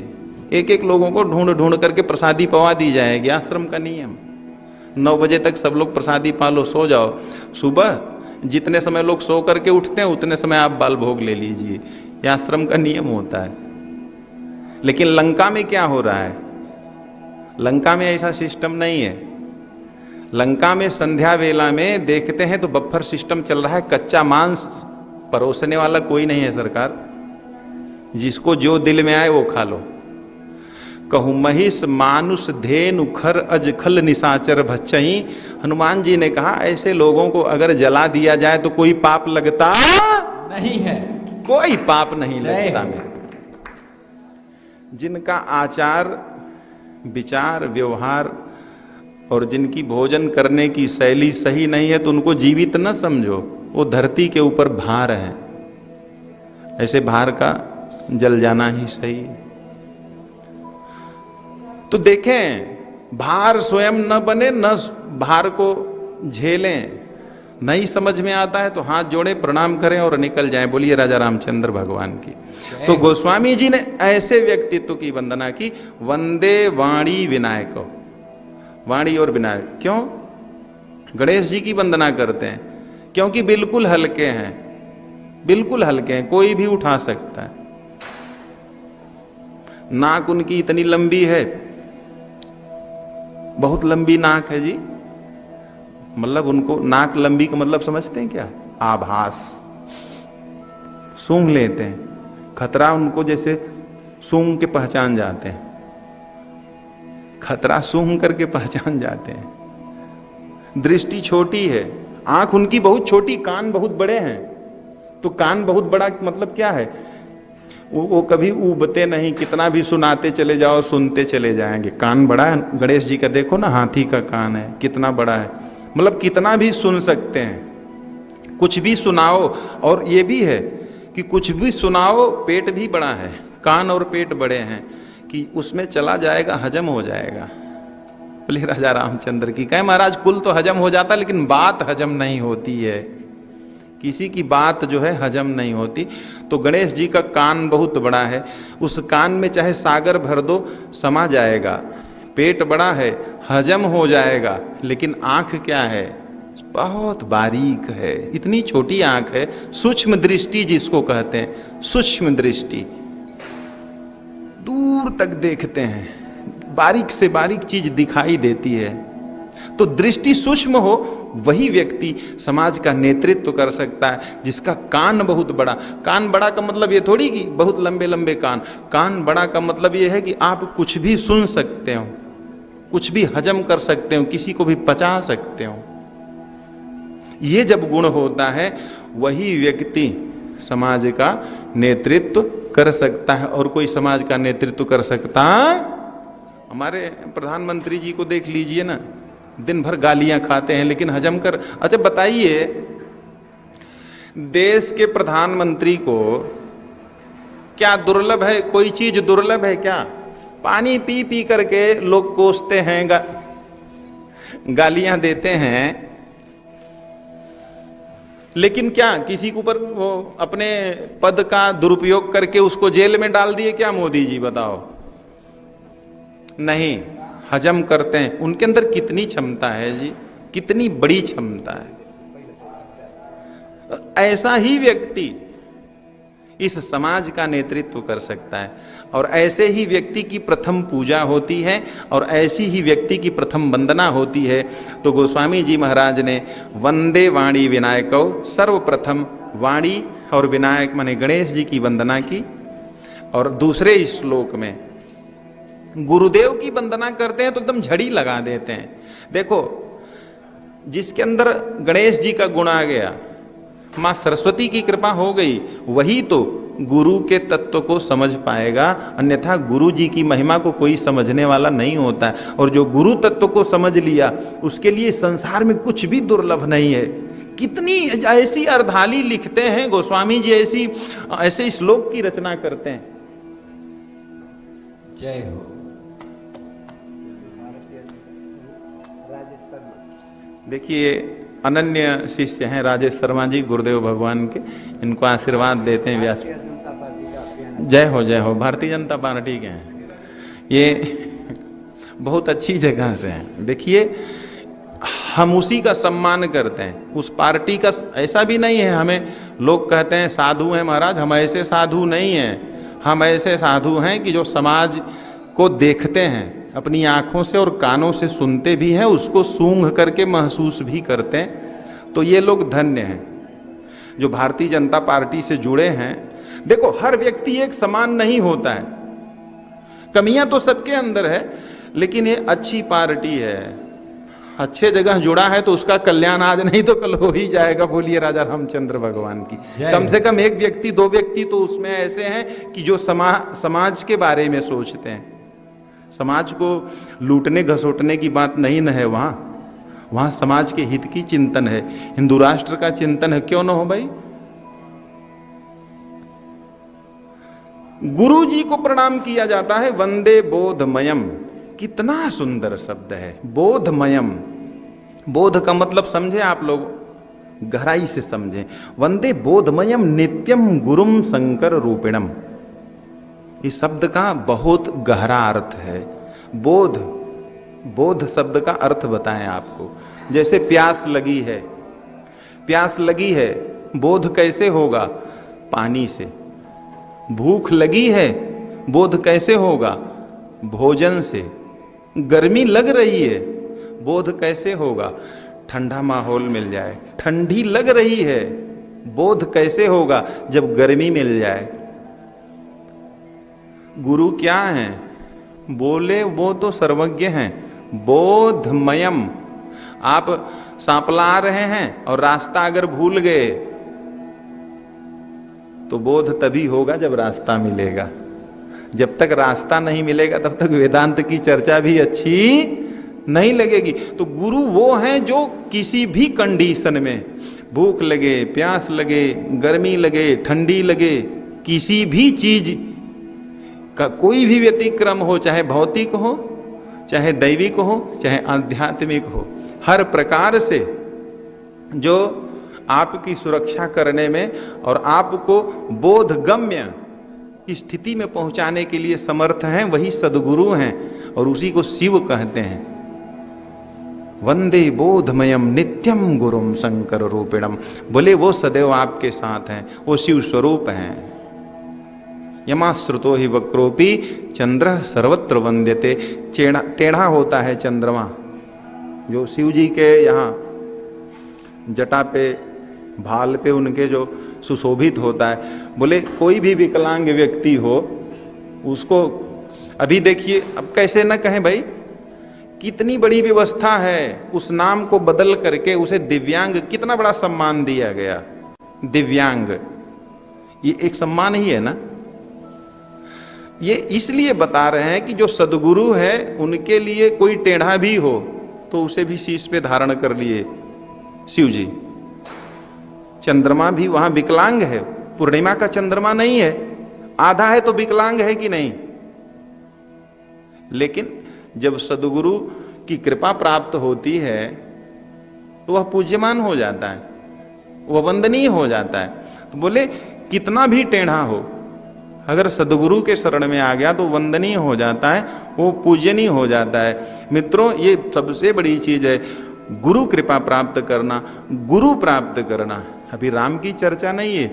एक लोगों को ढूंढ करके प्रसादी पवा दी जाएगी, आश्रम का नियम। 9 बजे तक सब लोग प्रसादी पालो, सो जाओ। सुबह जितने समय लोग सो करके उठते हैं उतने समय आप बाल भोग ले लीजिए, यह आश्रम का नियम होता है। लेकिन लंका में क्या हो रहा है? लंका में ऐसा सिस्टम नहीं है। लंका में संध्या वेला में देखते हैं तो बफर सिस्टम चल रहा है, कच्चा मांस परोसने वाला कोई नहीं है सरकार, जिसको जो दिल में आए वो खा लो। कहूं महिष मानुष धेनु खर अज खल निशाचर भच्चही। हनुमान जी ने कहा ऐसे लोगों को अगर जला दिया जाए तो कोई पाप लगता नहीं है, कोई पाप नहीं लगता। में जिनका आचार विचार व्यवहार और जिनकी भोजन करने की शैली सही नहीं है तो उनको जीवित न समझो, वो धरती के ऊपर भार है। ऐसे भार का जल जाना ही सही है। तो देखें, भार स्वयं न बने, न भार को झेलें। नहीं समझ में आता है तो हाथ जोड़े प्रणाम करें और निकल जाएं। बोलिए राजा रामचंद्र भगवान की। तो गोस्वामी जी ने ऐसे व्यक्तित्व की वंदना की। वंदे वाणी विनायक, वाणी और विनायक। क्यों गणेश जी की वंदना करते हैं? क्योंकि बिल्कुल हल्के हैं, बिल्कुल हल्के हैं, कोई भी उठा सकता है। नाक उनकी इतनी लंबी है, बहुत लंबी नाक है जी। मतलब उनको नाक लंबी का मतलब समझते हैं क्या? आभास। सूंघ लेते हैं, खतरा उनको जैसे सूंघ के पहचान जाते हैं, खतरा सूंघ करके पहचान जाते हैं। दृष्टि छोटी है, आंख उनकी बहुत छोटी, कान बहुत बड़े हैं। तो कान बहुत बड़ा मतलब क्या है? वो कभी उबते नहीं, कितना भी सुनाते चले जाओ सुनते चले जाएंगे। कान बड़ा है गणेश जी का, देखो ना हाथी का कान है, कितना बड़ा है। मतलब कितना भी सुन सकते हैं, कुछ भी सुनाओ। और ये भी है कि कुछ भी सुनाओ, पेट भी बड़ा है, कान और पेट बड़े हैं कि उसमें चला जाएगा, हजम हो जाएगा। बोले राजा रामचंद्र की। कहे महाराज कुल तो हजम हो जाता लेकिन बात हजम नहीं होती है। किसी की बात जो है हजम नहीं होती। तो गणेश जी का कान बहुत बड़ा है, उस कान में चाहे सागर भर दो समा जाएगा। पेट बड़ा है, हजम हो जाएगा, लेकिन आंख क्या है, बहुत बारीक है, इतनी छोटी आंख है, सूक्ष्म दृष्टि जिसको कहते हैं, सूक्ष्म दृष्टि, दूर तक देखते हैं, बारीक से बारीक चीज दिखाई देती है। तो दृष्टि सूक्ष्म हो वही व्यक्ति समाज का नेतृत्व कर सकता है, जिसका कान बहुत बड़ा। कान बड़ा का मतलब ये थोड़ी कि बहुत लंबे लंबे कान, कान बड़ा का मतलब ये है कि आप कुछ भी सुन सकते हो, कुछ भी हजम कर सकते हो, किसी को भी पचा सकते हो। ये जब गुण होता है वही व्यक्ति समाज का नेतृत्व कर सकता है। और कोई समाज का नेतृत्व कर सकता, हमारे प्रधानमंत्री जी को देख लीजिए ना, दिन भर गालियां खाते हैं लेकिन हजम कर। अच्छा बताइए, देश के प्रधानमंत्री को क्या दुर्लभ है, कोई चीज दुर्लभ है क्या? पानी पी पी करके लोग कोसते हैं, गालियां देते हैं, लेकिन क्या किसी के ऊपर वो अपने पद का दुरुपयोग करके उसको जेल में डाल दिए क्या मोदी जी? बताओ। नहीं, हजम करते हैं। उनके अंदर कितनी क्षमता है जी, कितनी बड़ी क्षमता है। ऐसा ही व्यक्ति इस समाज का नेतृत्व कर सकता है, और ऐसे ही व्यक्ति की प्रथम पूजा होती है, और ऐसी ही व्यक्ति की प्रथम वंदना होती है। तो गोस्वामी जी महाराज ने वंदे वाणी विनायकौ, सर्वप्रथम वाणी और विनायक माने गणेश जी की वंदना की। और दूसरे श्लोक में गुरुदेव की वंदना करते हैं तो एकदम झड़ी लगा देते हैं। देखो, जिसके अंदर गणेश जी का गुण आ गया, मां सरस्वती की कृपा हो गई, वही तो गुरु के तत्व को समझ पाएगा। अन्यथा गुरु जी की महिमा को कोई समझने वाला नहीं होता है। और जो गुरु तत्व को समझ लिया, उसके लिए संसार में कुछ भी दुर्लभ नहीं है। कितनी ऐसी अर्धाली लिखते हैं गोस्वामी जी, ऐसे श्लोक की रचना करते हैं। जय हो। देखिए, अनन्य शिष्य हैं राजेश शर्मा जी, गुरुदेव भगवान के, इनको आशीर्वाद देते हैं व्यास। जय हो जय हो। भारतीय जनता पार्टी के हैं ये, बहुत अच्छी जगह से हैं। देखिए, हम उसी का सम्मान करते हैं, उस पार्टी का। ऐसा भी नहीं है, हमें लोग कहते हैं साधु हैं महाराज, हम ऐसे साधु नहीं हैं। हम ऐसे साधु हैं कि जो समाज को देखते हैं अपनी आंखों से और कानों से, सुनते भी हैं, उसको सूंघ करके महसूस भी करते हैं। तो ये लोग धन्य हैं जो भारतीय जनता पार्टी से जुड़े हैं। देखो, हर व्यक्ति एक समान नहीं होता है, कमियां तो सबके अंदर है, लेकिन ये अच्छी पार्टी है, अच्छे जगह जुड़ा है, तो उसका कल्याण आज नहीं तो कल हो ही जाएगा। बोलिए राजा रामचंद्र भगवान की। कम से कम एक व्यक्ति, दो व्यक्ति तो उसमें ऐसे हैं कि जो समाज के बारे में सोचते हैं। समाज को लूटने घसोटने की बात नहीं न है, वहां समाज के हित की चिंतन है, हिंदू राष्ट्र का चिंतन है। क्यों ना हो भाई? गुरु जी को प्रणाम किया जाता है, वंदे बोधमयम। कितना सुंदर शब्द है, बोधमयम। बोध का मतलब समझे आप लोग, गहराई से समझें। वंदे बोधमयम नित्यम गुरुम शंकर रूपिणम। इस शब्द का बहुत गहरा अर्थ है। बोध, बोध शब्द का अर्थ बताएं आपको। जैसे प्यास लगी है, प्यास लगी है, बोध कैसे होगा? पानी से। भूख लगी है, बोध कैसे होगा? भोजन से। गर्मी लग रही है, बोध कैसे होगा? ठंडा माहौल मिल जाए। ठंडी लग रही है, बोध कैसे होगा? जब गर्मी मिल जाए। गुरु क्या है? बोले वो तो सर्वज्ञ हैं, बोधमयम। आप सांपला रहे हैं और रास्ता अगर भूल गए तो बोध तभी होगा जब रास्ता मिलेगा। जब तक रास्ता नहीं मिलेगा तब तक वेदांत की चर्चा भी अच्छी नहीं लगेगी। तो गुरु वो हैं जो किसी भी कंडीशन में, भूख लगे, प्यास लगे, गर्मी लगे, ठंडी लगे, किसी भी चीज का कोई भी व्यतिक्रम हो, चाहे भौतिक हो, चाहे दैविक हो, चाहे आध्यात्मिक हो, हर प्रकार से जो आपकी सुरक्षा करने में और आपको बोधगम्य स्थिति में पहुंचाने के लिए समर्थ हैं, वही सद्गुरु हैं और उसी को शिव कहते हैं। वंदे बोधमयम नित्यम गुरुम शंकर रूपिणम, बोले वो सदैव आपके साथ हैं, वो शिव स्वरूप हैं। यमाश्रुतो ही वक्रोपी चंद्र सर्वत्र वंद्यते, टेढ़ा होता है चंद्रमा जो शिव जी के यहाँ जटा पे भाल पे उनके जो सुशोभित होता है। बोले कोई भी विकलांग व्यक्ति हो उसको, अभी देखिए, अब कैसे न कहें भाई, कितनी बड़ी व्यवस्था है, उस नाम को बदल करके उसे दिव्यांग, कितना बड़ा सम्मान दिया गया। दिव्यांग ये एक सम्मान ही है ना। ये इसलिए बता रहे हैं कि जो सद्गुरु है उनके लिए कोई टेढ़ा भी हो तो उसे भी शीश पे धारण कर लिए शिव जी। चंद्रमा भी वहां विकलांग है, पूर्णिमा का चंद्रमा नहीं है, आधा है तो विकलांग है कि नहीं। लेकिन जब सद्गुरु की कृपा प्राप्त होती है तो वह पूज्यमान हो जाता है, वह वंदनीय हो जाता है। तो बोले कितना भी टेढ़ा हो, अगर सद्गुरु के शरण में आ गया तो वंदनीय हो जाता है, वो पूजनीय हो जाता है। मित्रों, ये सबसे बड़ी चीज है, गुरु कृपा प्राप्त करना, गुरु प्राप्त करना। अभी राम की चर्चा नहीं है,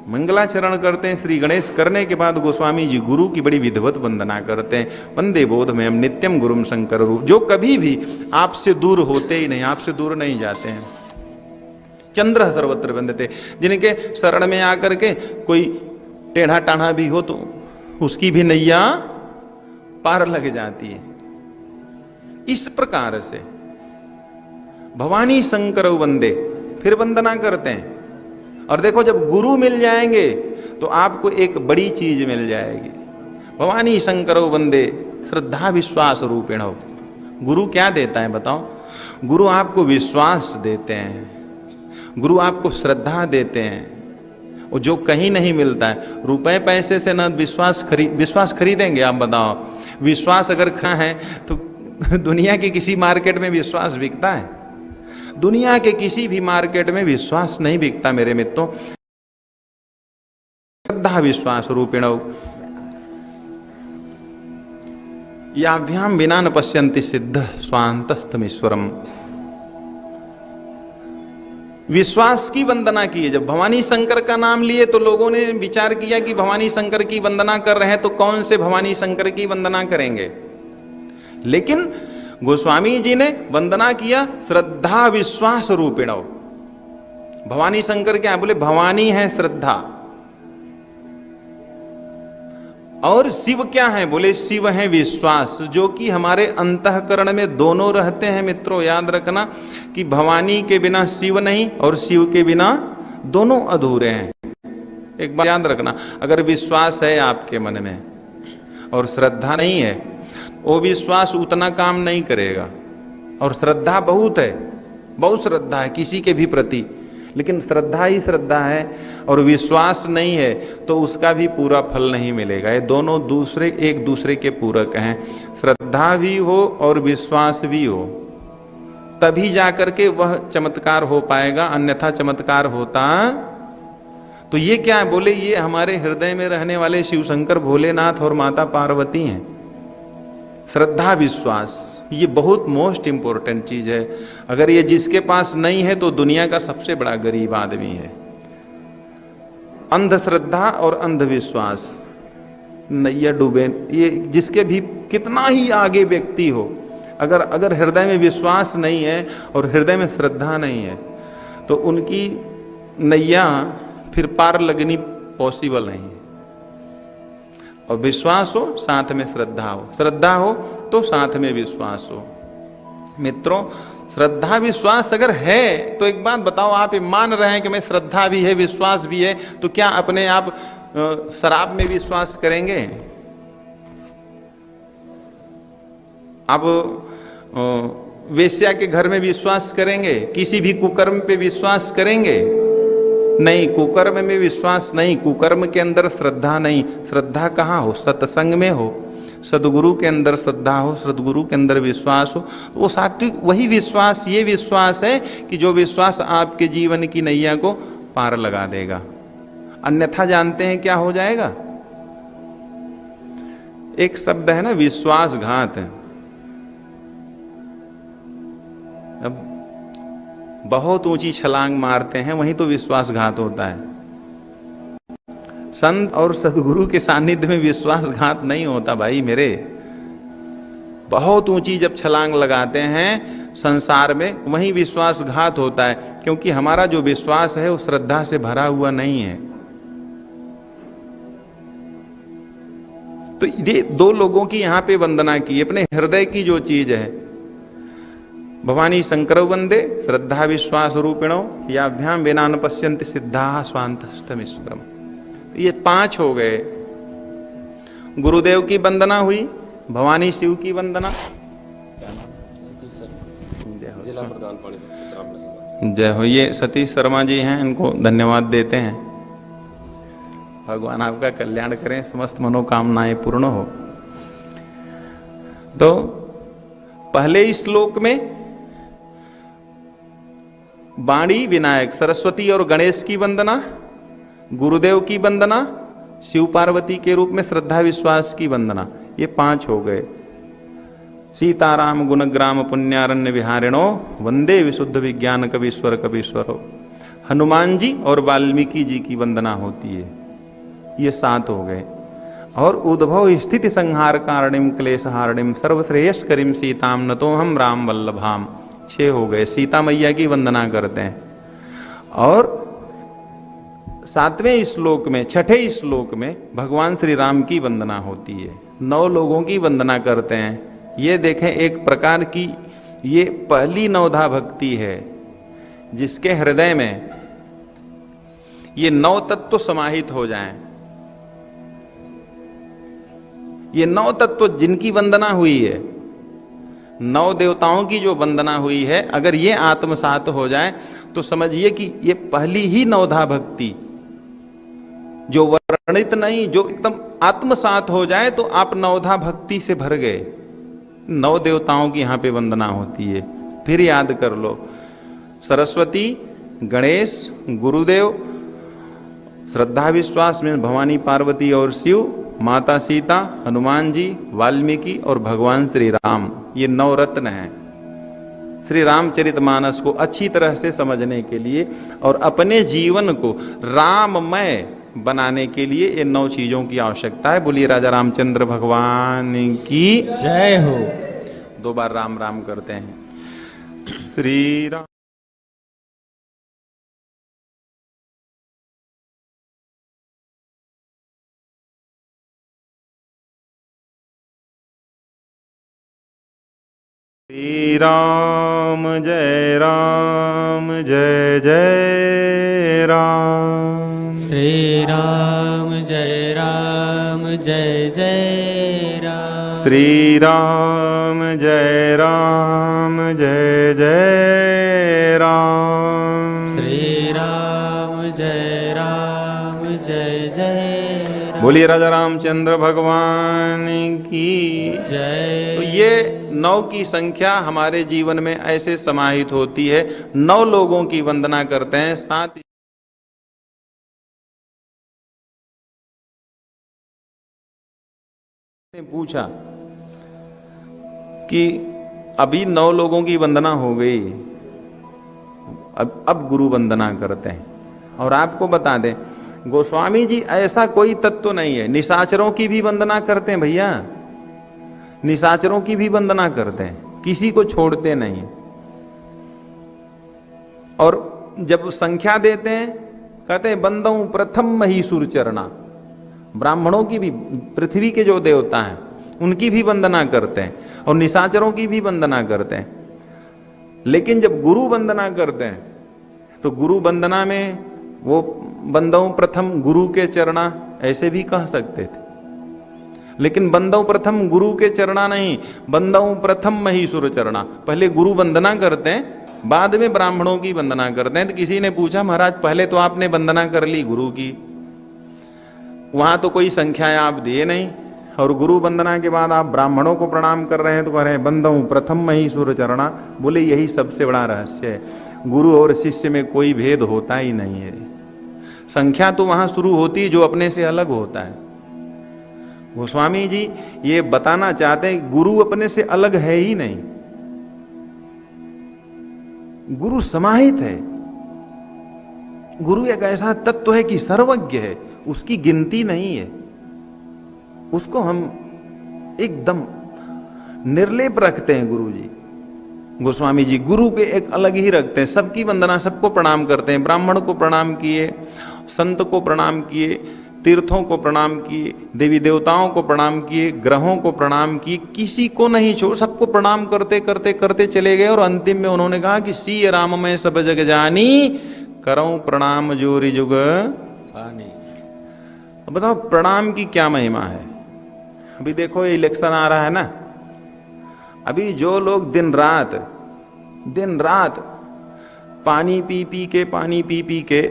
मंगलाचरण करते हैं श्री गणेश, करने के बाद गोस्वामी जी गुरु की बड़ी विधिवत वंदना करते हैं। वंदे बोधमयम नित्यम गुरुम शंकर रूप, जो कभी भी आपसे दूर होते ही नहीं, आपसे दूर नहीं जाते हैं। चंद्र सर्वत्र वंदते, जिनके शरण में आकर के कोई टेढ़ा टाढ़ा भी हो तो उसकी भी नैया पार लग जाती है। इस प्रकार से भवानी शंकर वंदे, फिर वंदना करते हैं। और देखो, जब गुरु मिल जाएंगे तो आपको एक बड़ी चीज मिल जाएगी। भवानी शंकरो वंदे श्रद्धा विश्वास रूपेण। गुरु क्या देता है बताओ? गुरु आपको विश्वास देते हैं, गुरु आपको श्रद्धा देते हैं, वो जो कहीं नहीं मिलता है। रुपए पैसे से ना विश्वास खरीदेंगे आप बताओ? विश्वास अगर खा है तो दुनिया की किसी मार्केट में विश्वास बिकता है? दुनिया के किसी भी मार्केट में विश्वास नहीं बिकता मेरे मित्रों। श्रद्धा विश्वास रूपेण याभ्याम विना न पश्यन्ति सिद्ध स्वांतस्थमीश्वरम। विश्वास की वंदना की है। जब भवानी शंकर का नाम लिए तो लोगों ने विचार किया कि भवानी शंकर की वंदना कर रहे हैं तो कौन से भवानी शंकर की वंदना करेंगे। लेकिन गोस्वामी जी ने वंदना किया श्रद्धा विश्वास रूपेण। भवानी शंकर क्या बोले? भवानी है श्रद्धा। और शिव क्या है? बोले शिव है विश्वास, जो कि हमारे अंतःकरण में दोनों रहते हैं। मित्रों, याद रखना कि भवानी के बिना शिव नहीं और शिव के बिना दोनों अधूरे हैं। एक बात याद रखना, अगर विश्वास है आपके मन में और श्रद्धा नहीं है, वो विश्वास उतना काम नहीं करेगा। और श्रद्धा बहुत है, बहुत श्रद्धा है किसी के भी प्रति, लेकिन श्रद्धा ही श्रद्धा है और विश्वास नहीं है तो उसका भी पूरा फल नहीं मिलेगा। ये दोनों एक दूसरे के पूरक हैं। श्रद्धा भी हो और विश्वास भी हो, तभी जाकर के वह चमत्कार हो पाएगा, अन्यथा चमत्कार होता तो ये क्या है? बोले ये हमारे हृदय में रहने वाले शिव शंकर भोलेनाथ और माता पार्वती हैं। श्रद्धा विश्वास ये बहुत मोस्ट इंपॉर्टेंट चीज है। अगर ये जिसके पास नहीं है तो दुनिया का सबसे बड़ा गरीब आदमी है। अंधश्रद्धा और अंधविश्वास नैया डूबे, ये जिसके भी कितना ही आगे व्यक्ति हो, अगर हृदय में विश्वास नहीं है और हृदय में श्रद्धा नहीं है तो उनकी नैया फिर पार लगनी पॉसिबल नहीं। और विश्वास हो साथ में श्रद्धा हो, श्रद्धा हो तो साथ में विश्वास हो। मित्रों, श्रद्धा विश्वास अगर है तो एक बात बताओ, आप ये मान रहे हैं कि मैं श्रद्धा भी है विश्वास भी है, तो क्या अपने आप शराब में विश्वास करेंगे? आप वेश्या के घर में विश्वास करेंगे? किसी भी कुकर्म पे विश्वास करेंगे? नहीं, कुकर्म में विश्वास नहीं, कुकर्म के अंदर श्रद्धा नहीं। श्रद्धा कहाँ हो? सत्संग में हो, सदगुरु के अंदर श्रद्धा हो, सदगुरु के अंदर विश्वास हो, तो वो सात्विक वही विश्वास, ये विश्वास है कि जो विश्वास आपके जीवन की नैया को पार लगा देगा। अन्यथा जानते हैं क्या हो जाएगा? एक शब्द है ना, विश्वासघात। अब बहुत ऊंची छलांग मारते हैं वहीं तो विश्वासघात होता है। संत और सदगुरु के सानिध्य में विश्वासघात नहीं होता भाई मेरे। बहुत ऊंची जब छलांग लगाते हैं संसार में, वहीं विश्वासघात होता है, क्योंकि हमारा जो विश्वास है वो श्रद्धा से भरा हुआ नहीं है। तो ये दो लोगों की यहां पे वंदना की, अपने हृदय की जो चीज है। भवानी शंकर वंदे श्रद्धा विश्वास रूपिणो याभ्याम बिना न पश्यन्ति सिद्धा स्वांतस्तमीश्वरम। ये 5 हो गए। गुरुदेव की वंदना हुई, भवानी शिव की वंदना, जय हो। ये सतीश शर्मा जी हैं, इनको धन्यवाद देते हैं। भगवान आपका कल्याण करें, समस्त मनोकामनाएं पूर्ण हो। तो पहले श्लोक में वाणी विनायक सरस्वती और गणेश की वंदना, गुरुदेव की वंदना, शिव पार्वती के रूप में श्रद्धा विश्वास की वंदना, ये 5 हो गए। सीताराम गुणग्राम पुण्यारण्य विहारिणो वंदे विशुद्ध विज्ञान कवीश्वर कवीश्वरो। हनुमान जी और वाल्मीकि जी की वंदना होती है, ये 7 हो गए। और उद्भव स्थिति संहार कारणिम क्लेश हारणिम सर्वश्रेयस्करीम सीताम नतो हम राम वल्लभाम, 6 हो गए। सीता मैया की वंदना करते हैं। और 7वें श्लोक में, 6ठे श्लोक में भगवान श्री राम की वंदना होती है। 9 लोगों की वंदना करते हैं। ये देखें, एक प्रकार की ये पहली नवधा भक्ति है जिसके हृदय में ये 9 तत्व समाहित हो जाएं। ये 9 तत्व जिनकी वंदना हुई है, 9 देवताओं की जो वंदना हुई है, अगर ये आत्मसात हो जाए तो समझिए कि ये पहली ही नवधा भक्ति, जो वर्णित नहीं, जो एकदम आत्मसात हो जाए तो आप नवधा भक्ति से भर गए। 9 देवताओं की यहां पे वंदना होती है। फिर याद कर लो, सरस्वती, गणेश, गुरुदेव, श्रद्धा विश्वास में भवानी पार्वती और शिव, माता सीता, हनुमान जी, वाल्मीकि और भगवान श्री राम, ये 9 रत्न हैं। श्री रामचरितमानस को अच्छी तरह से समझने के लिए और अपने जीवन को राममय बनाने के लिए ये 9 चीजों की आवश्यकता है। बोलिए राजा रामचंद्र भगवान की जय हो। 2 बार राम राम करते हैं। श्री राम श्री राम जय राम जय जय राम। श्री राम जय राम जय जय राम। श्री राम जय राम जय जय राम। श्री राम जय राम जय जय राम। बोलिए राजा रामचंद्र भगवान की जय। तो ये 9 की संख्या हमारे जीवन में ऐसे समाहित होती है। 9 लोगों की वंदना करते हैं। साथ ने पूछा कि अभी 9 लोगों की वंदना हो गई, अब गुरु वंदना करते हैं। और आपको बता दें, गोस्वामी जी ऐसा कोई तत्व नहीं है। निशाचरों की भी वंदना करते हैं भैया, निशाचरों की भी वंदना करते हैं, किसी को छोड़ते नहीं। और जब संख्या देते हैं कहते हैं बंदऊ प्रथम महीसुर चरणा। ब्राह्मणों की भी, पृथ्वी के जो देवता हैं उनकी भी वंदना करते हैं और निशाचरों की भी वंदना करते हैं। लेकिन जब गुरु वंदना करते हैं तो गुरु वंदना में वो बंदऊ प्रथम गुरु के चरणा ऐसे भी कह सकते थे, लेकिन बंदऊ प्रथम गुरु के चरणा नहीं, बंदऊ प्रथम महीसुर चरणा। पहले गुरु वंदना करते हैं, बाद में ब्राह्मणों की वंदना करते हैं। तो किसी ने पूछा महाराज पहले तो आपने वंदना कर ली गुरु की, वहां तो कोई संख्या आप दिए नहीं, और गुरु वंदना के बाद आप ब्राह्मणों को प्रणाम कर रहे हैं तो कह रहे हैं बंदऊ प्रथम मही सूर्य चरणा। बोले यही सबसे बड़ा रहस्य है, गुरु और शिष्य में कोई भेद होता ही नहीं है। संख्या तो वहां शुरू होती है जो अपने से अलग होता है। गोस्वामी जी ये बताना चाहते हैं गुरु अपने से अलग है ही नहीं, गुरु समाहित है। गुरु एक ऐसा तत्व है कि सर्वज्ञ है, उसकी गिनती नहीं है। उसको हम एकदम निर्लेप रखते हैं गुरु जी। गोस्वामी जी गुरु के एक अलग ही रखते हैं, सबकी वंदना, सबको प्रणाम करते हैं। ब्राह्मण को प्रणाम किए, संत को प्रणाम किए, तीर्थों को प्रणाम किए, देवी देवताओं को प्रणाम किए, ग्रहों को प्रणाम किए, किसी को नहीं छोड़, सबको प्रणाम करते करते करते चले गए। और अंतिम में उन्होंने कहा कि सी राम मैं सब जग जानी, करऊं प्रणाम जोरी जुग पानी। अब बताओ प्रणाम की क्या महिमा है। अभी देखो ये इलेक्शन आ रहा है ना, अभी जो लोग दिन रात पानी पी पी के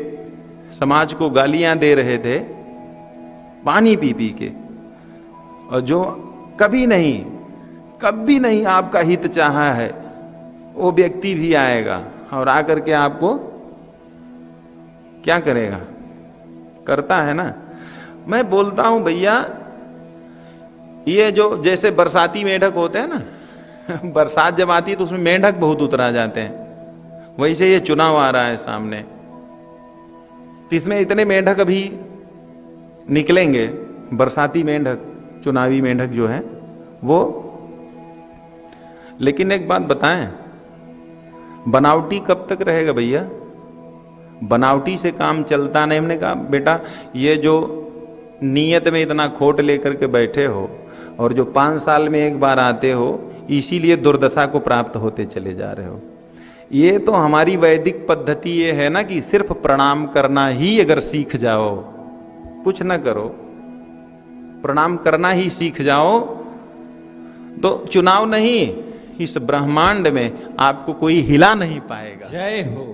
समाज को गालियां दे रहे थे, पानी पी के, और जो कभी नहीं आपका हित चाहा है, वो व्यक्ति भी आएगा और आकर के आपको क्या करेगा, करता है ना। मैं बोलता हूं भैया, ये जो जैसे बरसाती मेंढक होते हैं ना, बरसात जब आती है तो उसमें मेंढक बहुत उतरा जाते हैं, वैसे ये चुनाव आ रहा है सामने, तो इसमें इतने मेंढक अभी निकलेंगे, बरसाती मेंढक, चुनावी मेंढक जो है वो। लेकिन एक बात बताएं, बनावटी कब तक रहेगा भैया? बनावटी से काम चलता नहीं। हमने कहा बेटा ये जो नियत में इतना खोट लेकर के बैठे हो और जो 5 साल में एक बार आते हो, इसीलिए दुर्दशा को प्राप्त होते चले जा रहे हो। ये तो हमारी वैदिक पद्धति ये है ना कि सिर्फ प्रणाम करना ही अगर सीख जाओ, कुछ ना करो, प्रणाम करना ही सीख जाओ, तो चुनाव नहीं, इस ब्रह्मांड में आपको कोई हिला नहीं पाएगा। जय हो।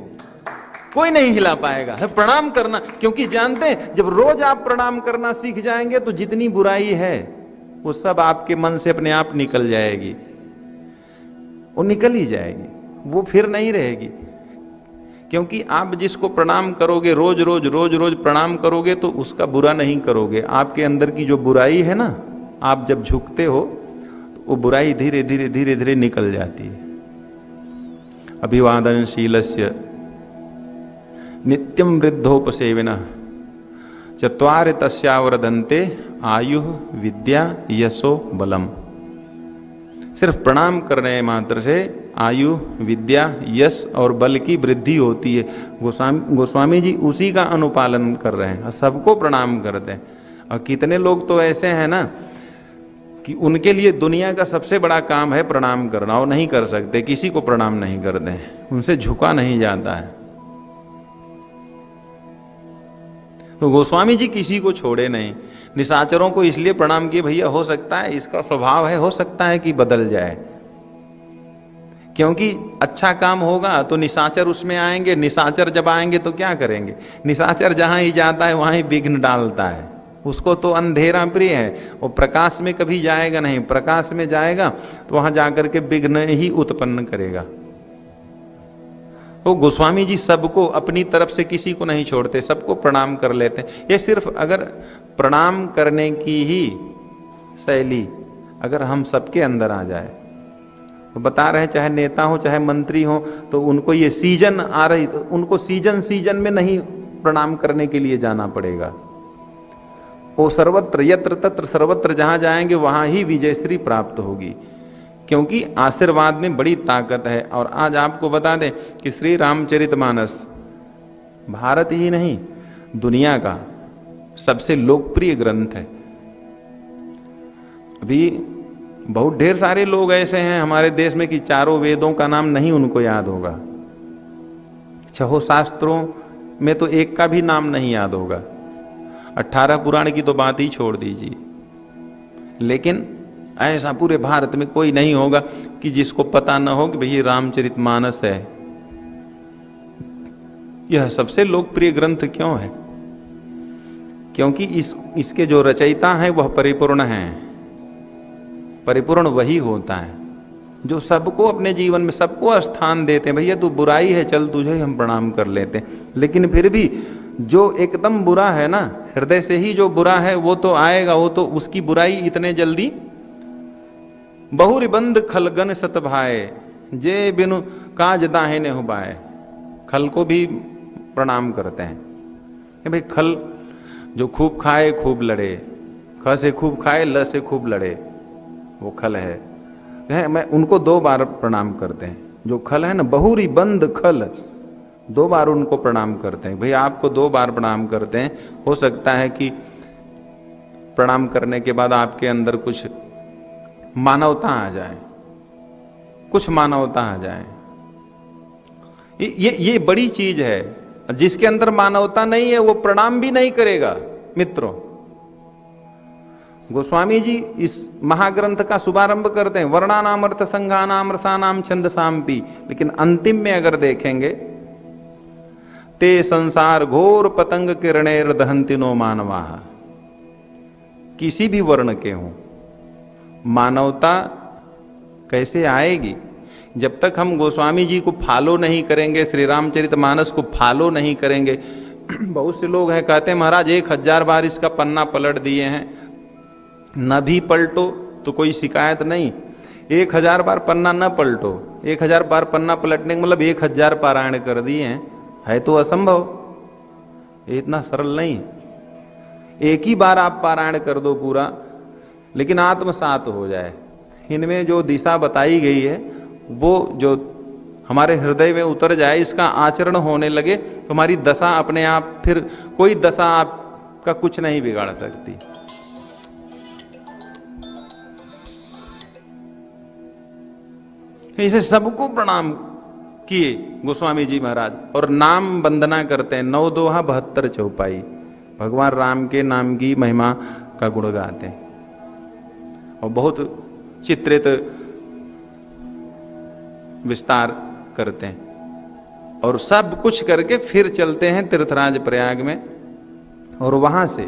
कोई नहीं हिला पाएगा। प्रणाम करना, क्योंकि जानते हैं जब रोज आप प्रणाम करना सीख जाएंगे तो जितनी बुराई है वो सब आपके मन से अपने आप निकल जाएगी, वो निकल ही जाएगी, वो फिर नहीं रहेगी। क्योंकि आप जिसको प्रणाम करोगे, रोज रोज प्रणाम करोगे तो उसका बुरा नहीं करोगे। आपके अंदर की जो बुराई है ना, आप जब झुकते हो तो वो बुराई धीरे धीरे निकल जाती है। अभिवादनशीलस्य नित्यम वृद्धोपसेविनः चत्वारि तस्यावरदन्ते आयु विद्या यशो बलम। सिर्फ प्रणाम करने मात्र से आयु, विद्या, यश और बल की वृद्धि होती है। गोस्वामी जी उसी का अनुपालन कर रहे हैं, सबको प्रणाम करते हैं। और कितने लोग तो ऐसे हैं ना कि उनके लिए दुनिया का सबसे बड़ा काम है प्रणाम करना, और नहीं कर सकते, किसी को प्रणाम नहीं करते हैं, उनसे झुका नहीं जाता है। तो गोस्वामी जी किसी को छोड़े नहीं। निशाचरों को इसलिए प्रणाम किए, भैया हो सकता है इसका स्वभाव है, हो सकता है कि बदल जाए, क्योंकि अच्छा काम होगा तो निशाचर उसमें आएंगे। निशाचर जब आएंगे तो क्या करेंगे? निशाचर जहां ही जाता है वहां ही विघ्न डालता है। उसको तो अंधेरा प्रिय है, वो प्रकाश में कभी जाएगा नहीं। प्रकाश में जाएगा तो वहां जाकर के विघ्न ही उत्पन्न करेगा। तो गोस्वामी जी सबको अपनी तरफ से किसी को नहीं छोड़ते, सबको प्रणाम कर लेते हैं। ये सिर्फ अगर प्रणाम करने की ही शैली अगर हम सबके अंदर आ जाए, तो बता रहे चाहे नेता हो चाहे मंत्री हो, तो उनको ये सीजन आ रही, तो उनको सीजन में नहीं प्रणाम करने के लिए जाना पड़ेगा। वो सर्वत्र यत्र तत्र सर्वत्र जहां जाएंगे वहां ही विजयश्री प्राप्त होगी, क्योंकि आशीर्वाद में बड़ी ताकत है। और आज आपको बता दें कि श्री रामचरितमानस भारत ही नहीं दुनिया का सबसे लोकप्रिय ग्रंथ है। अभी बहुत ढेर सारे लोग ऐसे हैं हमारे देश में कि चारों वेदों का नाम नहीं उनको याद होगा, 6 शास्त्रों में तो एक का भी नाम नहीं याद होगा, 18 पुराण की तो बात ही छोड़ दीजिए। लेकिन ऐसा पूरे भारत में कोई नहीं होगा कि जिसको पता ना हो कि भई ये रामचरितमानस है। यह सबसे लोकप्रिय ग्रंथ क्यों है? क्योंकि इसके जो रचयिता हैं वह परिपूर्ण हैं, परिपूर्ण वही होता है जो सबको अपने जीवन में सबको स्थान देते हैं। भैया तू बुराई है, चल तुझे हम प्रणाम कर लेते हैं। लेकिन फिर भी जो एकदम बुरा है ना, हृदय से ही जो बुरा है वो तो आएगा, वो तो उसकी बुराई इतने जल्दी बहुरिबंद खलगन सतभाए जे बिनु काज दाहे ने हुबाए। खल को भी प्रणाम करते हैं कि भाई खल जो खूब खाए खूब लड़े, ख से खूब खाए ल से खूब लड़े, वो खल है। मैं उनको 2 बार प्रणाम करते हैं। जो खल है ना, बहुरिबंद खल, 2 बार उनको प्रणाम करते हैं। भाई आपको 2 बार प्रणाम करते हैं, हो सकता है कि प्रणाम करने के बाद आपके अंदर कुछ मानवता आ जाए, कुछ मानवता आ जाए। ये बड़ी चीज है। जिसके अंदर मानवता नहीं है वो प्रणाम भी नहीं करेगा। मित्रों, गोस्वामी जी इस महाग्रंथ का शुभारंभ करते हैं वर्णानाम अर्थ संघानाम रसानाम छंदसाम्पि, लेकिन अंतिम में अगर देखेंगे ते संसार घोर पतंग किरणेर दहंति नो मानवा। किसी भी वर्ण के हों, मानवता कैसे आएगी जब तक हम गोस्वामी जी को फॉलो नहीं करेंगे, श्री रामचरितमानस को फॉलो नहीं करेंगे। बहुत से लोग हैं कहते हैं महाराज 1000 बार इसका पन्ना पलट दिए हैं, न भी पलटो तो कोई शिकायत नहीं। 1000 बार पन्ना न पलटो, 1000 बार पन्ना पलटने का मतलब 1000 पारायण कर दिए हैं, है तो असंभव, ये इतना सरल नहीं। एक ही बार आप पारायण कर दो पूरा, लेकिन आत्मसात हो जाए। इनमें जो दिशा बताई गई है वो जो हमारे हृदय में उतर जाए, इसका आचरण होने लगे तो हमारी दशा अपने आप, फिर कोई दशा आपका कुछ नहीं बिगाड़ सकती। इसे सबको प्रणाम किए गोस्वामी जी महाराज, और नाम वंदना करते हैं। 9 दोहा 72 चौपाई भगवान राम के नाम की महिमा का गुण गाते हैं, और बहुत चित्रित विस्तार करते हैं। और सब कुछ करके फिर चलते हैं तीर्थराज प्रयाग में, और वहां से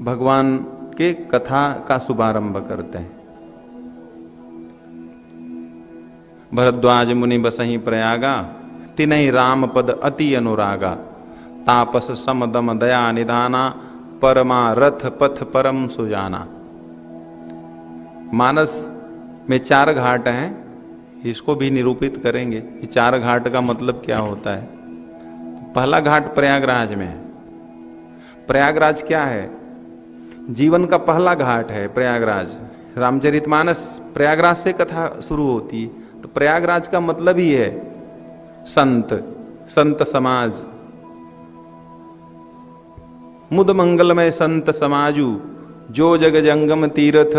भगवान के कथा का शुभारंभ करते हैं। भरद्वाज मुनि बसहि प्रयागा, तिनहि राम पद अति अनुरागा। तापस समदम दया निधाना, परमा रथ पथ परम सुजाना। मानस में 4 घाट हैं, इसको भी निरूपित करेंगे कि 4 घाट का मतलब क्या होता है। पहला घाट प्रयागराज में है। प्रयागराज क्या है? जीवन का पहला घाट है प्रयागराज। रामचरितमानस प्रयागराज से कथा शुरू होती है, तो प्रयागराज का मतलब ही है संत समाज। मुद मंगलमय संत समाजू, जो जग जंगम तीर्थ।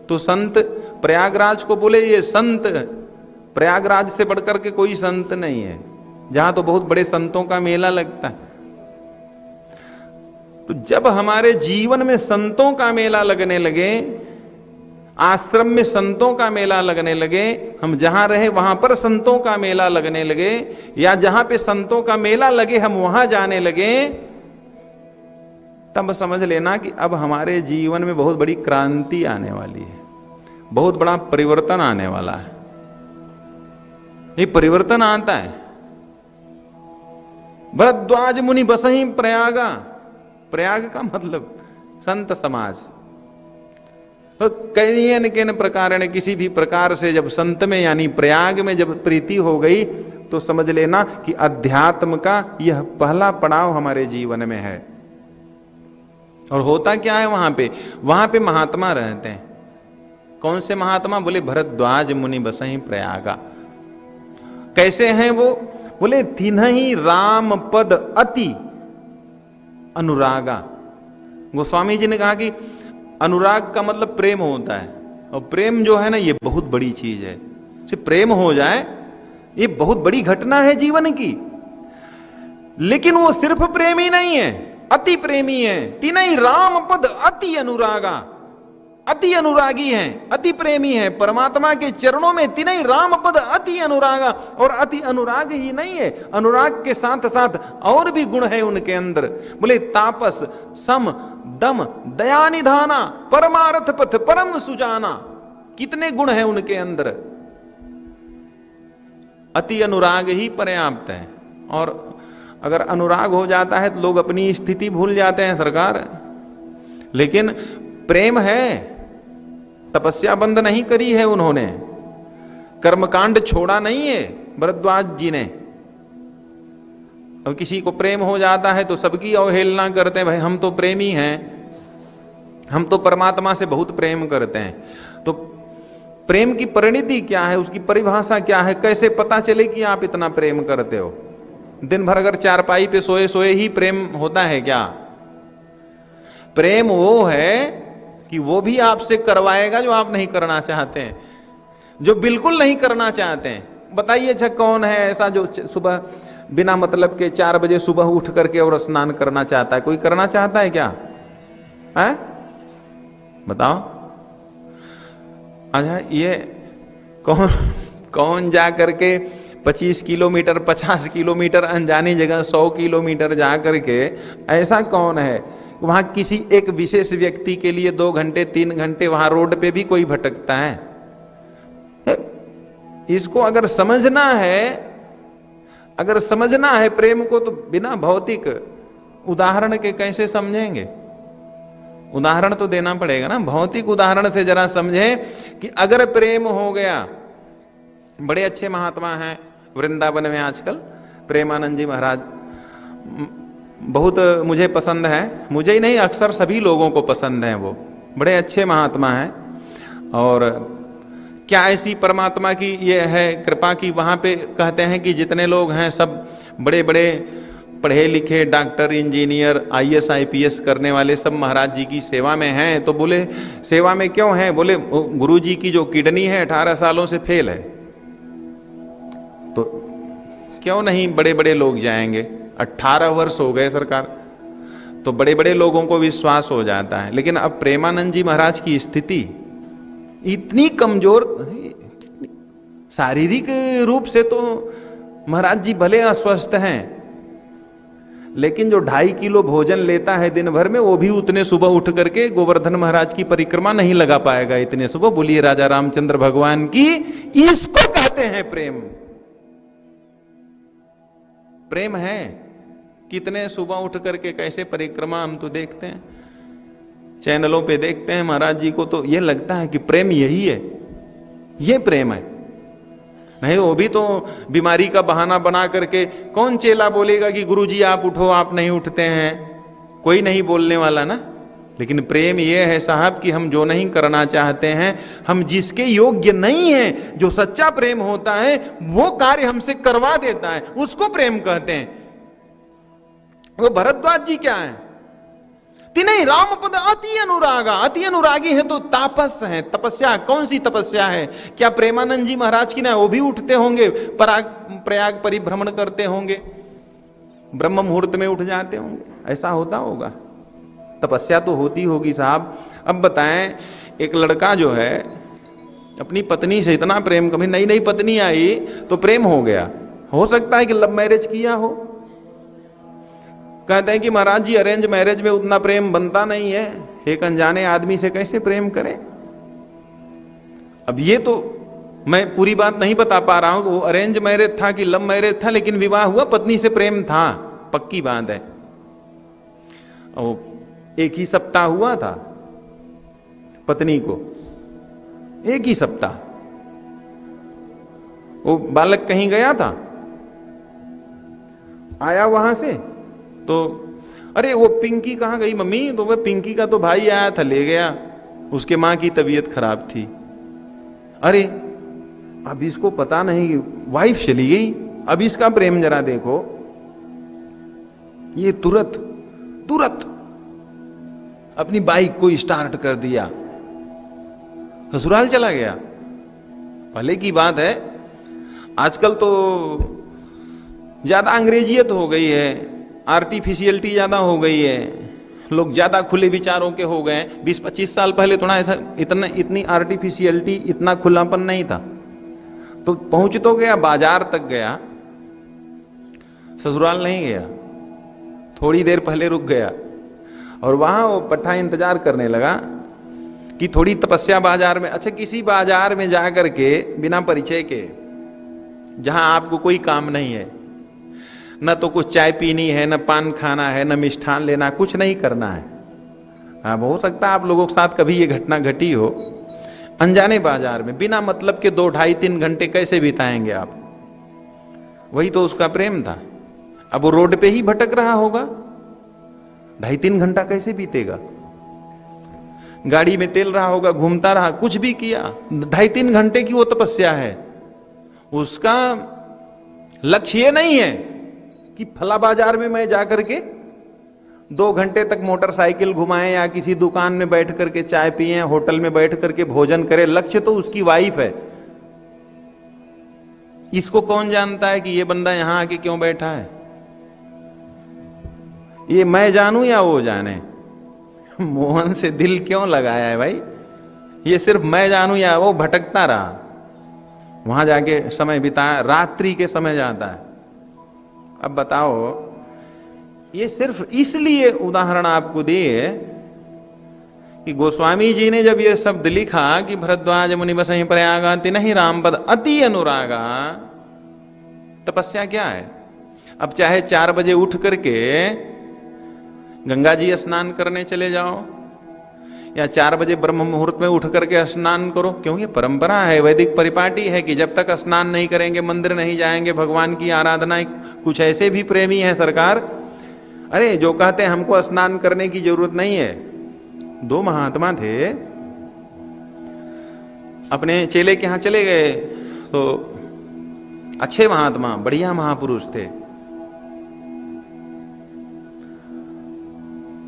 तो संत प्रयागराज को बोले ये संत, प्रयागराज से बढ़कर के कोई संत नहीं है, जहां तो बहुत बड़े संतों का मेला लगता है। तो जब हमारे जीवन में संतों का मेला लगने लगे, आश्रम में संतों का मेला लगने लगे, हम जहां रहे वहां पर संतों का मेला लगने लगे, या जहां पे संतों का मेला लगे हम वहां जाने लगे, तब समझ लेना कि अब हमारे जीवन में बहुत बड़ी क्रांति आने वाली है, बहुत बड़ा परिवर्तन आने वाला है। ये परिवर्तन आता है। भरद्वाज मुनि बसहि प्रयागा, प्रयाग का मतलब संत समाज। तो कई न किन प्रकार ने किसी भी प्रकार से जब संत में यानी प्रयाग में जब प्रीति हो गई, तो समझ लेना कि अध्यात्म का यह पहला पड़ाव हमारे जीवन में है। और होता क्या है वहां पे महात्मा रहते हैं। कौन से महात्मा? बोले भरद्वाज मुनि बसहि प्रयागा। कैसे हैं वो? बोले तिन्हि राम पद अति अनुरागा। गोस्वामी जी ने कहा कि अनुराग का मतलब प्रेम होता है, और प्रेम जो है ना ये बहुत बड़ी चीज है। सिर्फ प्रेम हो जाए ये बहुत बड़ी घटना है जीवन की। लेकिन वो सिर्फ प्रेमी नहीं है, अति प्रेमी है। तिन्हि राम पद अति अनुरागा, अति अनुरागी हैं, अति प्रेमी हैं परमात्मा के चरणों में। तिन्हि राम पद अति अनुरागा। और अति अनुराग ही नहीं है, अनुराग के साथ साथ और भी गुण है उनके अंदर। बोले तापस सम दम, दया निधाना, परमार्थ पथ, परम सुजाना। कितने गुण हैं उनके अंदर। अति अनुराग ही पर्याप्त है। और अगर अनुराग हो जाता है तो लोग अपनी स्थिति भूल जाते हैं सरकार। लेकिन प्रेम है, तपस्या बंद नहीं करी है उन्होंने, कर्मकांड छोड़ा नहीं है भरद्वाज जी ने। अब किसी को प्रेम हो जाता है तो सबकी अवहेलना करते हैं, भाई हम तो प्रेमी हैं, हम तो परमात्मा से बहुत प्रेम करते हैं। तो प्रेम की परिणति क्या है, उसकी परिभाषा क्या है, कैसे पता चले कि आप इतना प्रेम करते हो? दिन भर अगर चारपाई पे सोए सोए ही प्रेम होता है क्या? प्रेम वो है कि वो भी आपसे करवाएगा जो आप नहीं करना चाहते हैं, जो बिल्कुल नहीं करना चाहते हैं। बताइए अच्छा कौन है ऐसा जो सुबह बिना मतलब के 4 बजे सुबह उठ करके और स्नान करना चाहता है? कोई करना चाहता है क्या? है? बताओ। अच्छा ये कौन जा करके 25 किलोमीटर 50 किलोमीटर अनजानी जगह 100 किलोमीटर जा करके, ऐसा कौन है वहां किसी एक विशेष व्यक्ति के लिए 2 घंटे 3 घंटे वहां रोड पे भी कोई भटकता है? इसको अगर समझना है प्रेम को, तो बिना भौतिक उदाहरण के कैसे समझेंगे? उदाहरण तो देना पड़ेगा ना। भौतिक उदाहरण से जरा समझे कि अगर प्रेम हो गया। बड़े अच्छे महात्मा हैं वृंदावन में आजकल, प्रेमानंद जी महाराज, बहुत मुझे पसंद है। मुझे ही नहीं, अक्सर सभी लोगों को पसंद है। वो बड़े अच्छे महात्मा हैं। और क्या ऐसी परमात्मा की ये है कृपा की वहां पे कहते हैं कि जितने लोग हैं सब बड़े बड़े पढ़े लिखे डॉक्टर, इंजीनियर, IAS IPS करने वाले सब महाराज जी की सेवा में हैं। तो बोले सेवा में क्यों हैं? बोले गुरु जी की जो किडनी है 18 सालों से फेल है, तो क्यों नहीं बड़े बड़े लोग जाएंगे? 18 वर्ष हो गए सरकार, तो बड़े बड़े लोगों को विश्वास हो जाता है। लेकिन अब प्रेमानंद जी महाराज की स्थिति इतनी कमजोर, शारीरिक रूप से तो महाराज जी भले अस्वस्थ हैं, लेकिन जो 2.5 किलो भोजन लेता है दिन भर में, वो भी उतने सुबह उठ करके गोवर्धन महाराज की परिक्रमा नहीं लगा पाएगा इतने सुबह। बोलिए राजा रामचंद्र भगवान की। इसको कहते हैं प्रेम। प्रेम है। कितने सुबह उठ करके कैसे परिक्रमा हम तो देखते हैं, चैनलों पे देखते हैं महाराज जी को, तो ये लगता है कि प्रेम यही है, ये प्रेम है। नहीं वो भी तो बीमारी का बहाना बना करके, कौन चेला बोलेगा कि गुरुजी आप उठो, आप नहीं उठते हैं? कोई नहीं बोलने वाला ना। लेकिन प्रेम ये है साहब कि हम जो नहीं करना चाहते हैं, हम जिसके योग्य नहीं हैं, जो सच्चा प्रेम होता है वो कार्य हमसे करवा देता है, उसको प्रेम कहते हैं। वो भरद्वाज जी क्या है? तिन्हीं राम पद अति अनुरागा। अति अनुरागी है तो तापस है, तपस्या। कौन सी तपस्या है? क्या प्रेमानंद जी महाराज की ना, वो भी उठते होंगे, प्रयाग परिभ्रमण करते होंगे, ब्रह्म मुहूर्त में उठ जाते होंगे, ऐसा होता होगा? तपस्या तो होती होगी साहब। अब बताएं, एक लड़का जो है अपनी पत्नी से इतना प्रेम, कभी नई नई पत्नी आई तो प्रेम हो गया। हो सकता है कि लव मैरिज किया हो। कहते हैं कि महाराज जी अरेंज मैरिज में उतना प्रेम बनता नहीं है, एक अनजाने आदमी से कैसे प्रेम करें? अब ये तो मैं पूरी बात नहीं बता पा रहा हूं, वो अरेंज मैरिज था कि लव मैरिज था, लेकिन विवाह हुआ, पत्नी से प्रेम था, पक्की बात है। और 1 ही सप्ताह हुआ था पत्नी को, 1 ही सप्ताह। वो बालक कहीं गया था, आया वहां से तो अरे वो पिंकी कहां गई मम्मी? तो वह पिंकी का तो भाई आया था, ले गया, उसके मां की तबीयत खराब थी। अरे अब इसको पता नहीं, वाइफ चली गई। अब इसका प्रेम जरा देखो, ये तुरंत अपनी बाइक को स्टार्ट कर दिया, ससुराल चला गया। भले की बात है, आजकल तो ज्यादा अंग्रेजियत हो गई है, आर्टिफिशियलिटी ज्यादा हो गई है, लोग ज्यादा खुले विचारों के हो गए। 20-25 साल पहले थोड़ा ऐसा इतनी आर्टिफिशियलिटी, इतना खुलापन नहीं था। तो पहुंच तो गया, बाजार तक गया, ससुराल नहीं गया, थोड़ी देर पहले रुक गया। और वहां वो पट्टा इंतजार करने लगा कि थोड़ी तपस्या बाजार में। अच्छा, किसी बाजार में जाकर के बिना परिचय के, जहां आपको कोई काम नहीं है, न तो कुछ चाय पीनी है, न पान खाना है, न मिष्ठान लेना, कुछ नहीं करना है। हाँ, हो सकता है आप लोगों के साथ कभी ये घटना घटी हो। अनजाने बाजार में बिना मतलब के 2, 2.5, 3 घंटे कैसे बिताएंगे आप? वही तो उसका प्रेम था। अब वो रोड पे ही भटक रहा होगा, 2.5, 3 घंटा कैसे बीतेगा? गाड़ी में तेल रहा होगा, घूमता रहा, कुछ भी किया। 2.5, 3 घंटे की वो तपस्या है। उसका लक्ष्य ये नहीं है कि फला बाजार में मैं जाकर के 2 घंटे तक मोटरसाइकिल घुमाएं या किसी दुकान में बैठ करके चाय पिए, होटल में बैठ करके भोजन करे। लक्ष्य तो उसकी वाइफ है। इसको कौन जानता है कि ये बंदा यहां आके क्यों बैठा है? ये मैं जानूं या वो जाने? मोहन से दिल क्यों लगाया है भाई? ये सिर्फ मैं जानूं या वो भटकता रहा, वहां जाके समय बिताया, रात्रि के समय जाता है। अब बताओ, ये सिर्फ इसलिए उदाहरण आपको दिए कि गोस्वामी जी ने जब ये शब्द लिखा कि भरद्वाज मुनि बसहि प्रयागाति नहीं राम पद अति अनुरागा, तपस्या क्या है? अब चाहे 4 बजे उठ करके गंगा जी स्नान करने चले जाओ, या 4 बजे ब्रह्म मुहूर्त में उठ करके स्नान करो, क्योंकि परंपरा है, वैदिक परिपाटी है कि जब तक स्नान नहीं करेंगे, मंदिर नहीं जाएंगे, भगवान की आराधना। कुछ ऐसे भी प्रेमी हैं सरकार, अरे जो कहते हैं हमको स्नान करने की जरूरत नहीं है। 2 महात्मा थे, अपने चेले के यहां चले गए, तो अच्छे महात्मा, बढ़िया महापुरुष थे,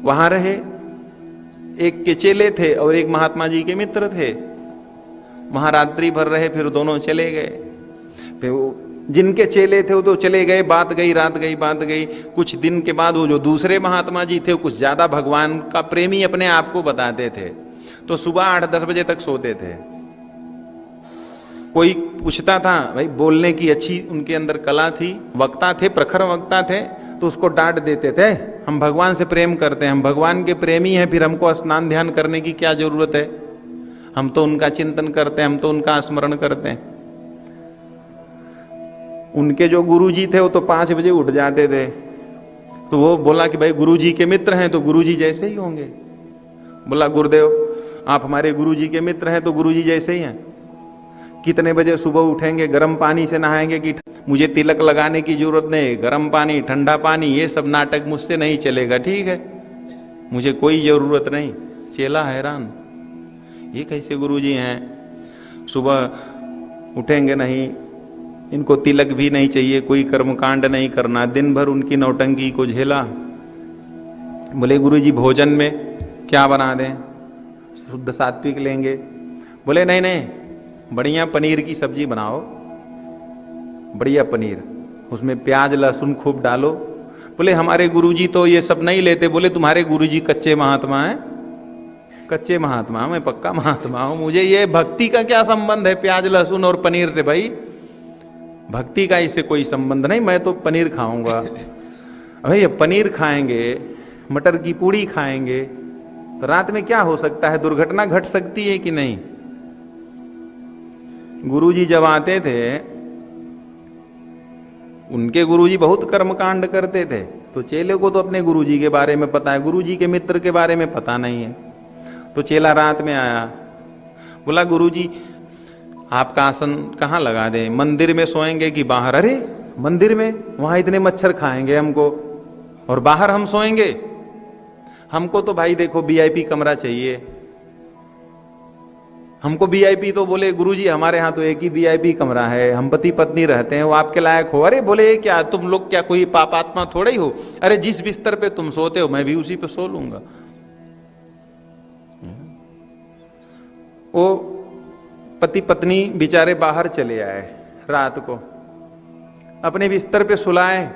वहां रहे। एक के चेले थे और एक महात्मा जी के मित्र थे। वहां रात्रि भर रहे, फिर दोनों चले गए। फिर वो जिनके चेले थे वो तो चले गए, बात गई, रात गई, बात गई। कुछ दिन के बाद वो जो दूसरे महात्मा जी थे, वो कुछ ज्यादा भगवान का प्रेमी अपने आप को बताते थे, तो सुबह 8-10 बजे तक सोते थे। कोई पूछता था, भाई बोलने की अच्छी उनके अंदर कला थी, वक्ता थे, प्रखर वक्ता थे, तो उसको डांट देते थे, हम भगवान से प्रेम करते हैं, हम भगवान के प्रेमी हैं, फिर हमको स्नान ध्यान करने की क्या जरूरत है? हम तो उनका चिंतन करते हैं, हम तो उनका स्मरण करते हैं। उनके जो गुरुजी थे वो तो 5 बजे उठ जाते थे। तो वो बोला कि भाई गुरुजी के मित्र हैं तो गुरुजी जैसे ही होंगे। बोला, गुरुदेव आप हमारे गुरुजी के मित्र हैं तो गुरुजी जैसे ही हैं। कितने बजे सुबह उठेंगे, गर्म पानी से नहाएंगे कि मुझे तिलक लगाने की जरूरत नहीं, गर्म पानी, ठंडा पानी, ये सब नाटक मुझसे नहीं चलेगा, ठीक है, मुझे कोई जरूरत नहीं। चेला हैरान, ये कैसे गुरुजी हैं, सुबह उठेंगे नहीं, इनको तिलक भी नहीं चाहिए, कोई कर्मकांड नहीं करना, दिन भर उनकी नौटंकी को झेला। बोले गुरुजी भोजन में क्या बना दें, शुद्ध सात्विक लेंगे? बोले नहीं नहीं, बढ़िया पनीर की सब्जी बनाओ, बढ़िया पनीर, उसमें प्याज लहसुन खूब डालो। बोले हमारे गुरुजी तो ये सब नहीं लेते। बोले तुम्हारे गुरुजी कच्चे महात्मा हैं? कच्चे महात्मा, मैं पक्का महात्मा हूं, मुझे ये भक्ति का क्या संबंध है प्याज लहसुन और पनीर से? भाई भक्ति का इससे कोई संबंध नहीं, मैं तो पनीर खाऊंगा। भाई पनीर खाएंगे, मटर की पूड़ी खाएंगे, तो रात में क्या हो सकता है, दुर्घटना घट सकती है कि नहीं? गुरुजी जब आते थे, उनके गुरुजी बहुत कर्मकांड करते थे, तो चेले को तो अपने गुरुजी के बारे में पता है, गुरुजी के मित्र के बारे में पता नहीं है। तो चेला रात में आया, बोला गुरुजी आपका आसन कहाँ लगा दें, मंदिर में सोएंगे कि बाहर? अरे मंदिर में, वहां इतने मच्छर खाएंगे हमको, और बाहर हम सोएंगे? हमको तो भाई देखो वीआईपी कमरा चाहिए, हमको वीआईपी। तो बोले गुरुजी हमारे यहाँ तो एक ही वीआईपी कमरा है, हम पति पत्नी रहते हैं, वो आपके लायक हो। अरे बोले क्या तुम लोग क्या कोई पापात्मा थोड़े ही हो? अरे जिस बिस्तर पे तुम सोते हो मैं भी उसी पे सो लूंगा। वो पति पत्नी बेचारे बाहर चले आए, रात को अपने बिस्तर पे सुलाए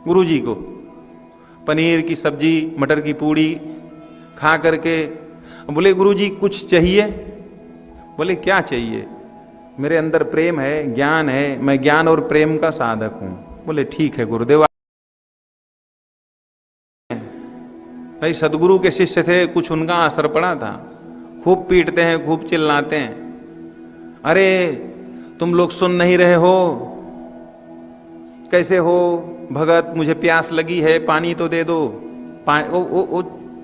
गुरुजी को, पनीर की सब्जी मटर की पूड़ी खा करके। बोले गुरुजी कुछ चाहिए? बोले क्या चाहिए? मेरे अंदर प्रेम है, ज्ञान है, मैं ज्ञान और प्रेम का साधक हूं। बोले ठीक है गुरुदेव। भाई सदगुरु के शिष्य थे, कुछ उनका असर पड़ा था। खूब पीटते हैं, खूब चिल्लाते हैं, अरे तुम लोग सुन नहीं रहे हो, कैसे हो भगत, मुझे प्यास लगी है, पानी तो दे दो।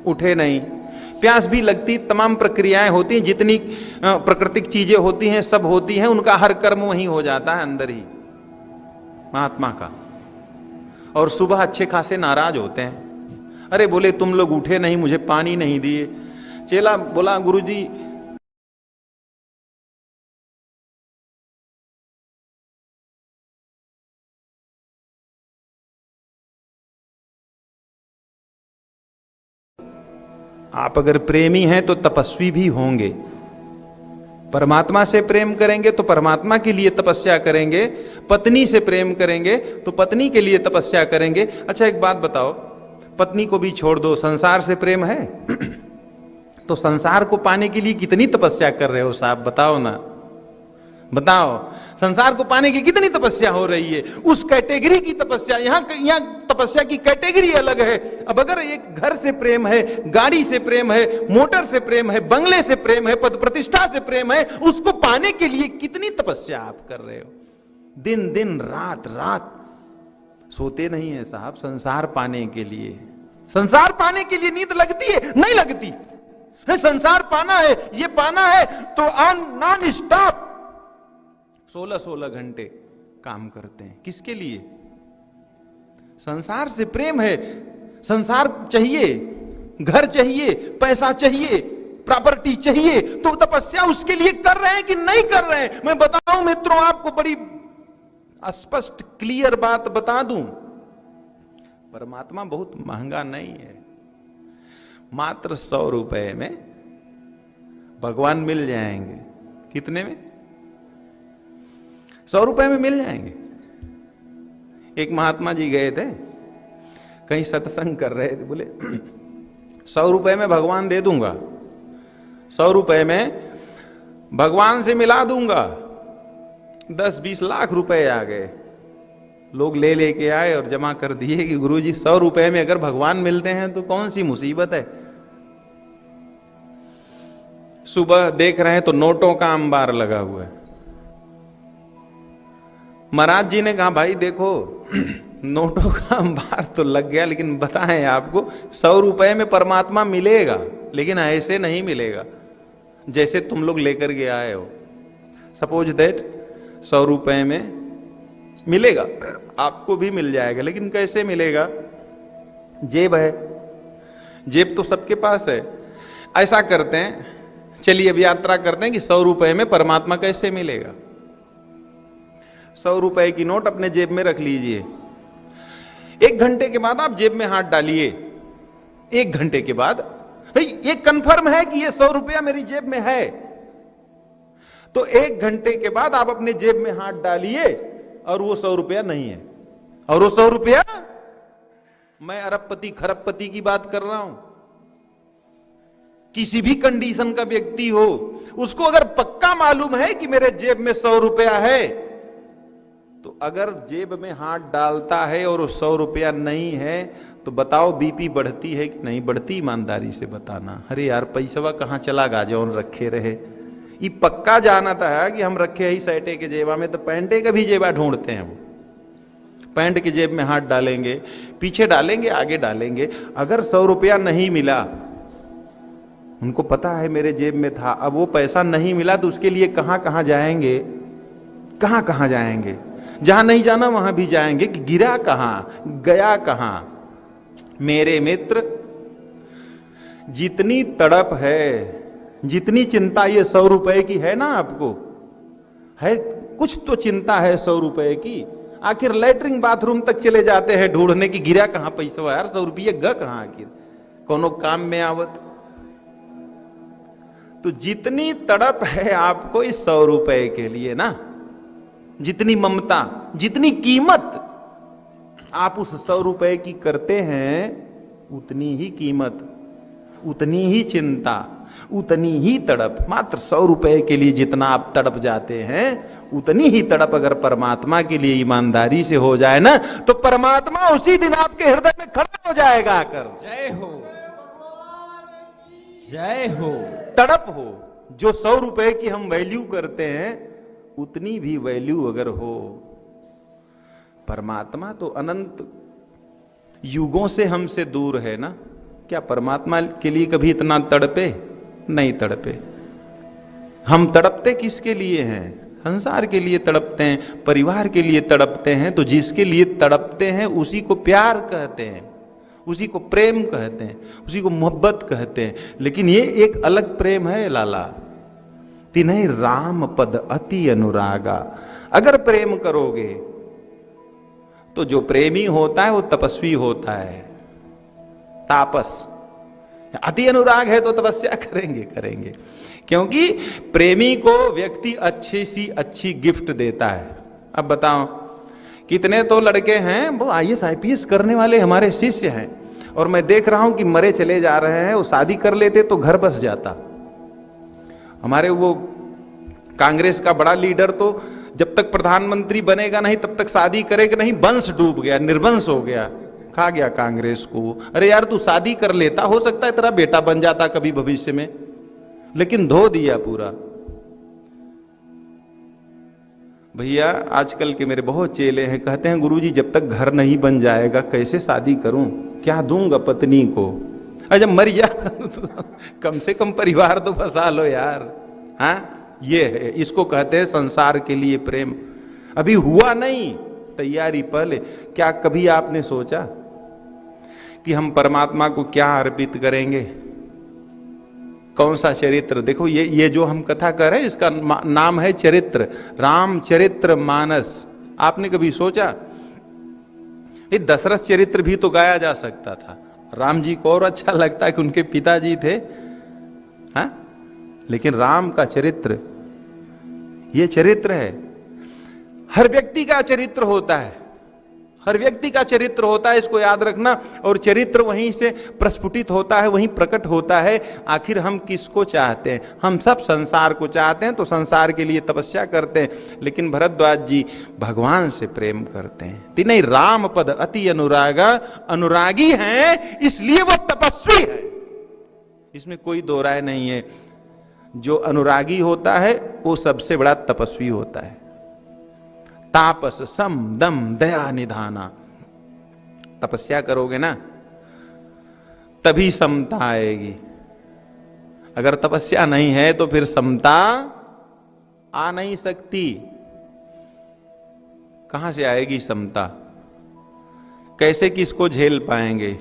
उठे नहीं। प्यास भी लगती, तमाम प्रक्रियाएं होती, जितनी प्राकृतिक चीजें होती हैं सब होती हैं, उनका हर कर्म वहीं हो जाता है अंदर ही महात्मा का। और सुबह अच्छे खासे नाराज होते हैं, अरे बोले तुम लोग उठे नहीं, मुझे पानी नहीं दिए। चेला बोला गुरुजी आप अगर प्रेमी हैं तो तपस्वी भी होंगे, परमात्मा से प्रेम करेंगे तो परमात्मा के लिए तपस्या करेंगे, पत्नी से प्रेम करेंगे तो पत्नी के लिए तपस्या करेंगे। अच्छा एक बात बताओ, पत्नी को भी छोड़ दो, संसार से प्रेम है तो संसार को पाने के लिए कितनी तपस्या कर रहे हो साहब, बताओ ना, बताओ। संसार को पाने की कितनी तपस्या हो रही है, उस कैटेगरी की तपस्या। यहां तपस्या की कैटेगरी अलग है। अब अगर एक घर से प्रेम है, गाड़ी से प्रेम है, मोटर से प्रेम है, बंगले से प्रेम है, पद प्रतिष्ठा से प्रेम है, उसको पाने के लिए कितनी तपस्या आप कर रहे हो, दिन दिन रात रात सोते नहीं है साहब संसार पाने के लिए। संसार पाने के लिए नींद लगती है? नहीं लगती है। संसार पाना है, ये पाना है तो नॉन स्टॉप 16-16 घंटे काम करते हैं। किसके लिए? संसार से प्रेम है, संसार चाहिए, घर चाहिए, पैसा चाहिए, प्रॉपर्टी चाहिए, तो तपस्या उसके लिए कर रहे हैं कि नहीं कर रहे हैं? मैं बताऊं मित्रों, आपको बड़ी स्पष्ट क्लियर बात बता दूं, परमात्मा बहुत महंगा नहीं है। मात्र 100 रुपए में भगवान मिल जाएंगे। कितने में? 100 रुपए में मिल जाएंगे। एक महात्मा जी गए थे, कहीं सत्संग कर रहे थे, बोले 100 रुपए में भगवान दे दूंगा, 100 रुपए में भगवान से मिला दूंगा। 10-20 लाख रुपए आ गए, लोग ले लेके आए और जमा कर दिए कि गुरुजी 100 रुपए में अगर भगवान मिलते हैं तो कौन सी मुसीबत है। सुबह देख रहे हैं तो नोटों का अंबार लगा हुआ है। महाराज जी ने कहा भाई देखो नोटों का अंबार तो लग गया, लेकिन बताएं आपको 100 रुपए में परमात्मा मिलेगा, लेकिन ऐसे नहीं मिलेगा जैसे तुम लोग लेकर के आए हो। सपोज दैट 100 रुपए में मिलेगा, आपको भी मिल जाएगा, लेकिन कैसे मिलेगा? जेब है, जेब तो सबके पास है। ऐसा करते हैं, चलिए अब यात्रा करते हैं कि 100 रुपए में परमात्मा कैसे मिलेगा। 100 रुपए की नोट अपने जेब में रख लीजिए। 1 घंटे के बाद आप जेब में हाथ डालिए। 1 घंटे के बाद भाई ये कंफर्म है कि ये 100 रुपया मेरी जेब में है, तो 1 घंटे के बाद आप अपने जेब में हाथ डालिए और वो 100 रुपया नहीं है। और वो 100 रुपया, मैं अरबपति खरबपति की बात कर रहा हूं, किसी भी कंडीशन का व्यक्ति हो, उसको अगर पक्का मालूम है कि मेरे जेब में 100 रुपया है, तो अगर जेब में हाथ डालता है और 100 रुपया नहीं है, तो बताओ बीपी बढ़ती है कि नहीं बढ़ती? ईमानदारी से बताना। अरे यार पैसा कहां चला गा, जौन रखे रहे। ये पक्का जाना था कि हम रखे ही सैटे के जेबा में, तो पैंटे का भी जेबा ढूंढते हैं। वो पैंट की जेब में हाथ डालेंगे, पीछे डालेंगे, आगे डालेंगे। अगर 100 रुपया नहीं मिला, उनको पता है मेरे जेब में था, अब वो पैसा नहीं मिला, तो उसके लिए कहां कहां जाएंगे, कहां कहां जाएंगे? जहां नहीं जाना वहां भी जाएंगे कि गिरा कहां, गया कहां। मेरे मित्र, जितनी तड़प है, जितनी चिंता ये 100 रुपए की है ना, आपको है कुछ तो चिंता है 100 रुपए की। आखिर लैट्रिन बाथरूम तक चले जाते हैं ढूंढने की गिरा कहां पैसा यार, 100 रुपये ग कहां, आखिर कोनो काम में आवत। तो जितनी तड़प है आपको इस 100 रुपए के लिए ना, जितनी ममता, जितनी कीमत आप उस 100 रुपए की करते हैं, उतनी ही कीमत, उतनी ही चिंता, उतनी ही तड़प। मात्र 100 रुपए के लिए जितना आप तड़प जाते हैं, उतनी ही तड़प अगर परमात्मा के लिए ईमानदारी से हो जाए ना, तो परमात्मा उसी दिन आपके हृदय में खड़ा हो जाएगा आकर। जय हो। जय हो। तड़प हो, जो 100 रुपए की हम वैल्यू करते हैं उतनी भी वैल्यू अगर हो। परमात्मा तो अनंत युगों से हमसे दूर है ना। क्या परमात्मा के लिए कभी इतना तड़पे? नहीं तड़पे। हम तड़पते किसके लिए हैं? संसार के लिए तड़पते हैं, परिवार के लिए तड़पते हैं। तो जिसके लिए तड़पते हैं उसी को प्यार कहते हैं, उसी को प्रेम कहते हैं, उसी को मोहब्बत कहते हैं। लेकिन ये एक अलग प्रेम है लाला। तिन्हीं राम पद अति अनुरागा। अगर प्रेम करोगे तो जो प्रेमी होता है वो तपस्वी होता है, तापस। अति अनुराग है तो तपस्या करेंगे, क्योंकि प्रेमी को व्यक्ति अच्छी सी अच्छी गिफ्ट देता है। अब बताओ, कितने तो लड़के हैं वो IAS IPS करने वाले हमारे शिष्य हैं, और मैं देख रहा हूं कि मरे चले जा रहे हैं। वो शादी कर लेते तो घर बस जाता। हमारे वो कांग्रेस का बड़ा लीडर तो जब तक प्रधानमंत्री बनेगा नहीं तब तक शादी करेगा नहीं, वंश डूब गया, निर्वंश हो गया, खा गया कांग्रेस को। अरे यार तू शादी कर लेता, हो सकता है तेरा बेटा बन जाता कभी भविष्य में, लेकिन धो दिया पूरा। भैया आजकल के मेरे बहुत चेले हैं, कहते हैं गुरुजी जब तक घर नहीं बन जाएगा कैसे शादी करूं, क्या दूंगा पत्नी को। अरे जब मर जा कम से कम परिवार तो बसा लो यार। हाँ, ये है, इसको कहते हैं संसार के लिए प्रेम। अभी हुआ नहीं, तैयारी पहले। क्या कभी आपने सोचा कि हम परमात्मा को क्या अर्पित करेंगे? कौन सा चरित्र? देखो ये जो हम कथा कर रहे हैं इसका नाम है चरित्र, रामचरित्र मानस। आपने कभी सोचा? ये दशरथ चरित्र भी तो गाया जा सकता था। राम जी को और अच्छा लगता है कि उनके पिताजी थे, हाँ? लेकिन राम का चरित्र, ये चरित्र है। हर व्यक्ति का चरित्र होता है, हर व्यक्ति का चरित्र होता है, इसको याद रखना। और चरित्र वहीं से प्रस्फुटित होता है, वहीं प्रकट होता है। आखिर हम किसको चाहते हैं? हम सब संसार को चाहते हैं, तो संसार के लिए तपस्या करते हैं। लेकिन भरद्वाज जी भगवान से प्रेम करते हैं। तिन्हीं राम पद अति अनुरागा। अनुरागी हैं इसलिए वो तपस्वी है, इसमें कोई दो राय नहीं है। जो अनुरागी होता है वो सबसे बड़ा तपस्वी होता है। तापस सम दम दया निधाना। तपस्या करोगे ना तभी समता आएगी। अगर तपस्या नहीं है तो फिर समता आ नहीं सकती। कहां से आएगी समता? कैसे किसको झेल पाएंगे?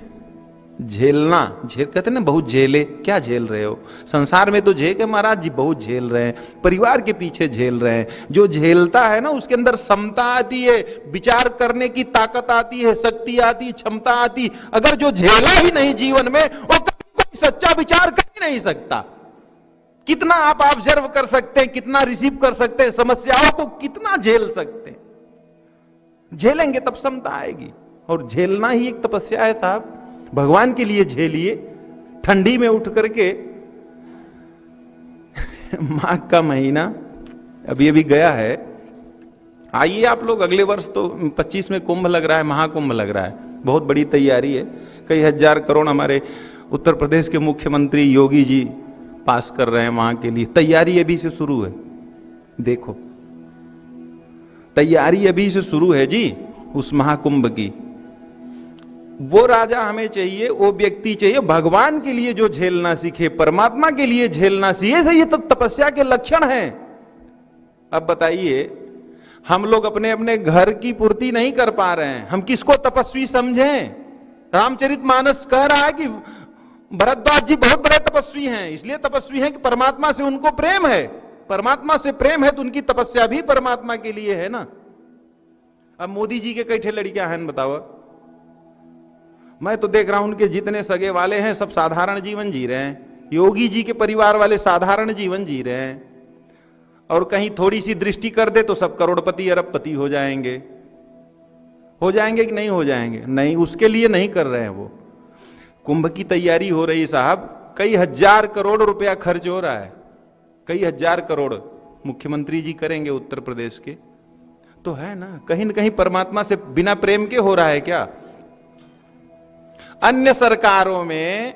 झेलना, झेल कहते ना, बहुत झेले। क्या झेल रहे हो? संसार में तो झेल महाराज जी बहुत झेल रहे हैं, परिवार के पीछे झेल रहे हैं। जो झेलता है ना उसके अंदर समता आती है, विचार करने की ताकत आती है, शक्ति आती, क्षमता आती। अगर जो झेला ही नहीं जीवन में, वो कभी कोई सच्चा विचार कर ही नहीं सकता। कितना आप ऑब्जर्व कर सकते हैं, कितना रिसीव कर सकते हैं, समस्याओं को कितना झेल सकते हैं। झेलेंगे तब समता आएगी। और झेलना ही एक तपस्या है साहब। भगवान के लिए झेलिए। ठंडी में उठ करके माघ का महीना अभी अभी गया है। आइए आप लोग, अगले वर्ष तो 25 में कुंभ लग रहा है, महाकुंभ लग रहा है। बहुत बड़ी तैयारी है। कई हजार करोड़ हमारे उत्तर प्रदेश के मुख्यमंत्री योगी जी पास कर रहे हैं वहां के लिए। तैयारी अभी से शुरू है। देखो तैयारी अभी से शुरू है जी उस महाकुंभ की। वो राजा हमें चाहिए, वो व्यक्ति चाहिए भगवान के लिए जो झेलना सीखे, परमात्मा के लिए झेलना सीखे। ये तो तपस्या के लक्षण हैं। अब बताइए, हम लोग अपने अपने घर की पूर्ति नहीं कर पा रहे हैं, हम किसको तपस्वी समझें? रामचरितमानस कह रहा है कि भरद्वाज जी बहुत बड़े तपस्वी हैं। इसलिए तपस्वी हैं कि परमात्मा से उनको प्रेम है। परमात्मा से प्रेम है तो उनकी तपस्या भी परमात्मा के लिए है ना। अब मोदी जी के कैठे लड़कियां हैं बताओ। मैं तो देख रहा हूं उनके जितने सगे वाले हैं सब साधारण जीवन जी रहे हैं। योगी जी के परिवार वाले साधारण जीवन जी रहे हैं, और कहीं थोड़ी सी दृष्टि कर दे तो सब करोड़पति अरबपति हो जाएंगे। हो जाएंगे कि नहीं हो जाएंगे? नहीं, उसके लिए नहीं कर रहे हैं वो। कुंभ की तैयारी हो रही साहब, कई हजार करोड़ रुपया खर्च हो रहा है, कई हजार करोड़ मुख्यमंत्री जी करेंगे उत्तर प्रदेश के। तो है ना कहीं परमात्मा से बिना प्रेम के हो रहा है क्या? अन्य सरकारों में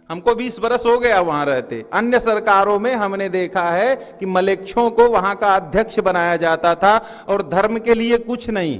हमको 20 बरस हो गया वहां रहते। अन्य सरकारों में हमने देखा है कि मलेच्छों को वहां का अध्यक्ष बनाया जाता था और धर्म के लिए कुछ नहीं,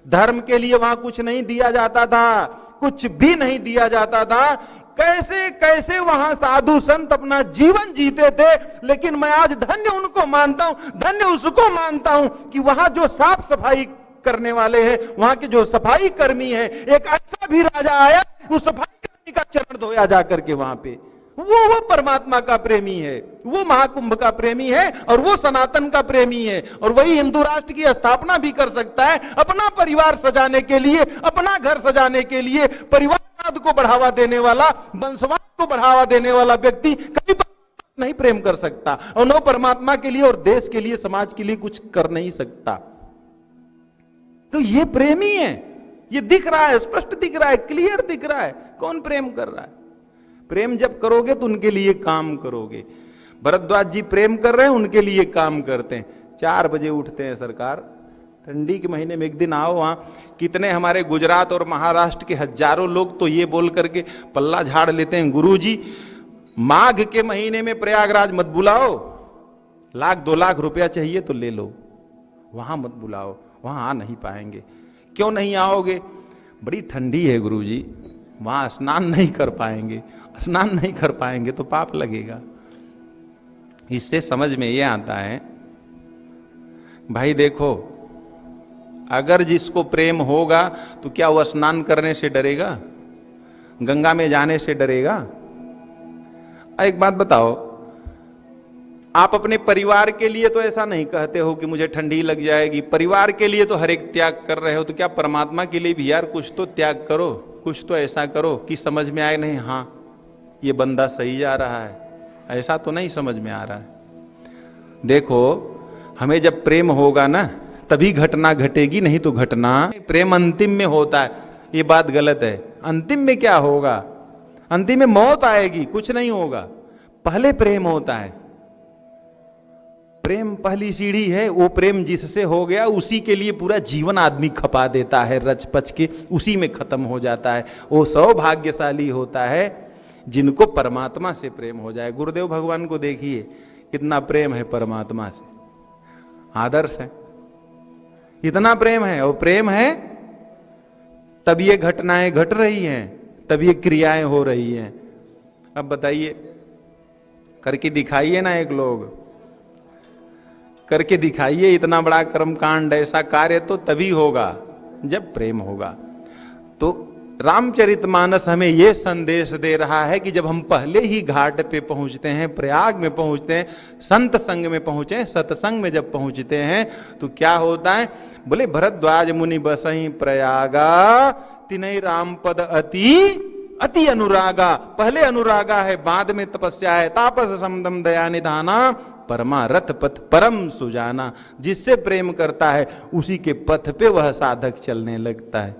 धर्म के लिए वहां कुछ नहीं दिया जाता था, कुछ भी नहीं दिया जाता था। कैसे कैसे वहां साधु संत अपना जीवन जीते थे। लेकिन मैं आज धन्य उनको मानता हूं, धन्य उसको मानता हूं कि वहां जो साफ सफाई करने वाले हैं, वहां के जो सफाई कर्मी हैं, एक ऐसा भी राजा आया वो सफाई कर्मी का चरण धोया जाकर के वहां पे। वो परमात्मा का प्रेमी है, वो महाकुंभ का प्रेमी है और वो सनातन का प्रेमी है। और वही हिंदू राष्ट्र की स्थापना भी कर सकता है अपना परिवार सजाने के लिए, अपना घर सजाने के लिए। परिवारवाद को बढ़ावा देने वाला, वंशवाद को बढ़ावा देने वाला व्यक्ति कभी नहीं प्रेम कर सकता और न परमात्मा के लिए और देश के लिए, समाज के लिए कुछ कर नहीं सकता। तो ये प्रेमी है, ये दिख रहा है, स्पष्ट दिख रहा है, क्लियर दिख रहा है कौन प्रेम कर रहा है। प्रेम जब करोगे तो उनके लिए काम करोगे। भरद्वाज जी प्रेम कर रहे हैं, उनके लिए काम करते हैं। 4 बजे उठते हैं सरकार, ठंडी के महीने में एक दिन आओ वहां, कितने हमारे गुजरात और महाराष्ट्र के हजारों लोग तो ये बोल करके पल्ला झाड़ लेते हैं, गुरुजी माघ के महीने में प्रयागराज मत बुलाओ, 1-2 लाख रुपया चाहिए तो ले लो, वहां मत बुलाओ, वहां आ नहीं पाएंगे। क्यों नहीं आओगे? बड़ी ठंडी है गुरुजी, वहां स्नान नहीं कर पाएंगे, स्नान नहीं कर पाएंगे तो पाप लगेगा। इससे समझ में यह आता है भाई देखो, अगर जिसको प्रेम होगा तो क्या वह स्नान करने से डरेगा, गंगा में जाने से डरेगा? एक बात बताओ, आप अपने परिवार के लिए तो ऐसा नहीं कहते हो कि मुझे ठंडी लग जाएगी, परिवार के लिए तो हर एक त्याग कर रहे हो, तो क्या परमात्मा के लिए भी यार कुछ तो त्याग करो, कुछ तो ऐसा करो कि समझ में आए नहीं हाँ ये बंदा सही जा रहा है, ऐसा तो नहीं समझ में आ रहा है। देखो हमें जब प्रेम होगा ना तभी घटना घटेगी, नहीं तो घटना प्रेम अंतिम में होता है, ये बात गलत है। अंतिम में क्या होगा? अंतिम में मौत आएगी, कुछ नहीं होगा, पहले प्रेम होता है। प्रेम पहली सीढ़ी है, वो प्रेम जिससे हो गया उसी के लिए पूरा जीवन आदमी खपा देता है, रच पच के उसी में खत्म हो जाता है। वो सौभाग्यशाली होता है जिनको परमात्मा से प्रेम हो जाए। गुरुदेव भगवान को देखिए कितना प्रेम है परमात्मा से, आदर्श है, इतना प्रेम है। और प्रेम है तब ये घटनाएं घट रही हैं, तब ये क्रियाएं हो रही हैं। अब बताइए, करके दिखाइए ना, एक लोग करके दिखाइए इतना बड़ा कर्मकांड, ऐसा कार्य तो तभी होगा जब प्रेम होगा। तो रामचरितमानस हमें यह संदेश दे रहा है कि जब हम पहले ही घाट पे पहुंचते हैं, प्रयाग में पहुंचते हैं, संत संग में पहुंचे, सत्संग में जब पहुंचते हैं तो क्या होता है? बोले भरद्वाज मुनि बसई प्रयागा तिनई राम पद अति अनुरागा। पहले अनुरागा है, बाद में तपस्या है। तापस समदम दया निधाना परमारथ पथ परम सुजाना। जिससे प्रेम करता है उसी के पथ पे वह साधक चलने लगता है,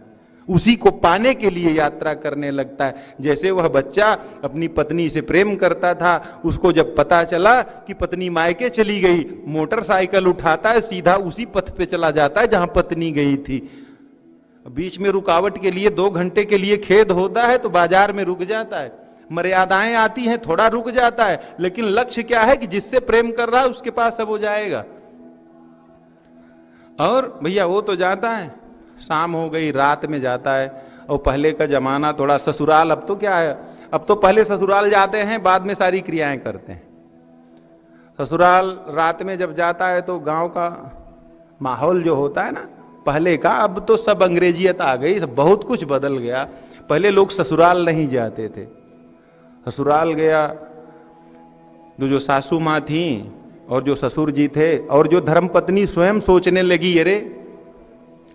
उसी को पाने के लिए यात्रा करने लगता है। जैसे वह बच्चा अपनी पत्नी से प्रेम करता था, उसको जब पता चला कि पत्नी मायके चली गई, मोटरसाइकिल उठाता है, सीधा उसी पथ पे चला जाता है जहां पत्नी गई थी। बीच में रुकावट के लिए 2 घंटे के लिए खेद होता है तो बाजार में रुक जाता है, मर्यादाएं आती हैं, थोड़ा रुक जाता है, लेकिन लक्ष्य क्या है कि जिससे प्रेम कर रहा है उसके पास अब वो जाएगा। और भैया वो तो जाता है, शाम हो गई, रात में जाता है। और पहले का जमाना थोड़ा ससुराल, अब तो क्या है, अब तो पहले ससुराल जाते हैं, बाद में सारी क्रियाएं करते हैं। ससुराल रात में जब जाता है तो गांव का माहौल जो होता है ना पहले का, अब तो सब अंग्रेजियत आ गई, सब बहुत कुछ बदल गया। पहले लोग ससुराल नहीं जाते थे, ससुराल गया तो जो सासू माँ थी और जो ससुर जी थे और जो धर्मपत्नी स्वयं सोचने लगी, अरे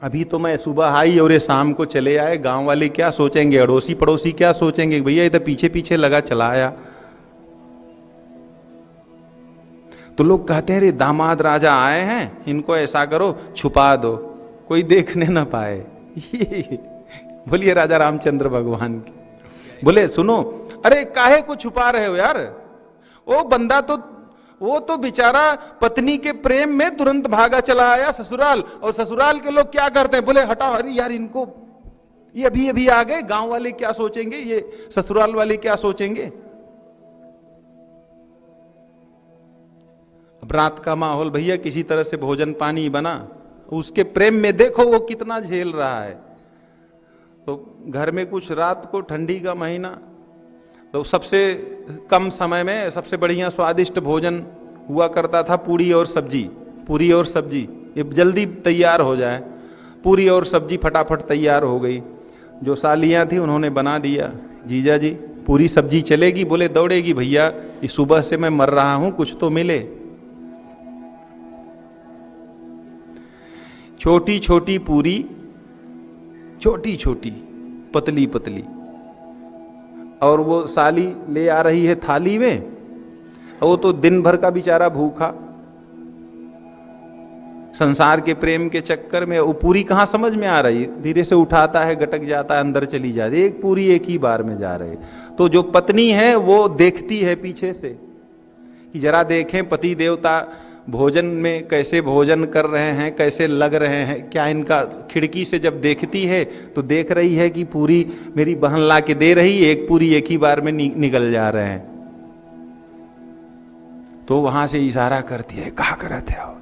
अभी तो मैं सुबह आई और ये शाम को चले आए, गांव वाले क्या सोचेंगे, अड़ोसी पड़ोसी क्या सोचेंगे, भैया ये तो पीछे पीछे लगा चला आया। तो लोग कहते हैं अरे दामाद राजा आए हैं, इनको ऐसा करो छुपा दो, कोई देखने ना पाए। बोलिए राजा रामचंद्र भगवान की। बोले सुनो, अरे काहे को छुपा रहे हो यार, वो बंदा तो वो तो बेचारा पत्नी के प्रेम में तुरंत भागा चला आया ससुराल, और ससुराल के लोग क्या करते हैं, बोले हटाओ, अरे यार इनको ये अभी अभी आ गए, गांव वाले क्या सोचेंगे, ये ससुराल वाले क्या सोचेंगे। अब रात का माहौल, भैया किसी तरह से भोजन पानी बना, उसके प्रेम में देखो वो कितना झेल रहा है। तो घर में कुछ रात को, ठंडी का महीना, तो सबसे कम समय में सबसे बढ़िया स्वादिष्ट भोजन हुआ करता था पूरी और सब्जी। पूरी और सब्जी ये जल्दी तैयार हो जाए, पूरी और सब्जी फटाफट तैयार हो गई। जो सालियां थी उन्होंने बना दिया, जीजा जी पूरी सब्जी चलेगी? बोले दौड़ेगी भैया, इस सुबह से मैं मर रहा हूं, कुछ तो मिले। छोटी छोटी पूरी, छोटी छोटी पतली पतली, और वो साली ले आ रही है थाली में, वो तो दिन भर का बेचारा भूखा, संसार के प्रेम के चक्कर में वो पूरी कहां समझ में आ रही, धीरे से उठाता है, गटक जाता है, अंदर चली जाती है, एक पूरी एक ही बार में जा रहे। तो जो पत्नी है वो देखती है पीछे से कि जरा देखें पति देवता भोजन में कैसे भोजन कर रहे हैं, कैसे लग रहे हैं, क्या इनका। खिड़की से जब देखती है तो देख रही है कि पूरी मेरी बहन ला के दे रही, एक पूरी एक ही बार में निकल जा रहे हैं। तो वहां से इशारा करती है, कहा करते हो,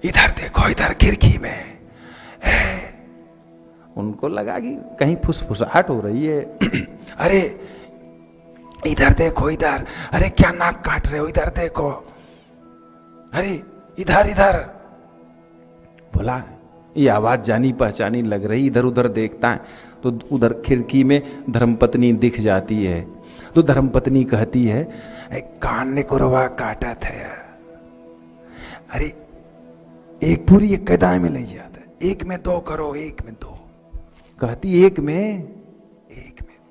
इधर देखो, इधर खिड़की में। उनको लगा कि कहीं फुसफुसाहट हो रही है। अरे इधर देखो, इधर, अरे क्या नाक काट रहे हो, इधर देखो, अरे इधर इधर। बोला ये आवाज जानी पहचानी लग रही, इधर उधर देखता है तो उधर खिड़की में धर्मपत्नी दिख जाती है। तो धर्मपत्नी कहती है, कान ने कुरवा काटा था, अरे एक पूरी एक कदाई में ले जाता है, एक में दो करो, एक में दो। कहती एक में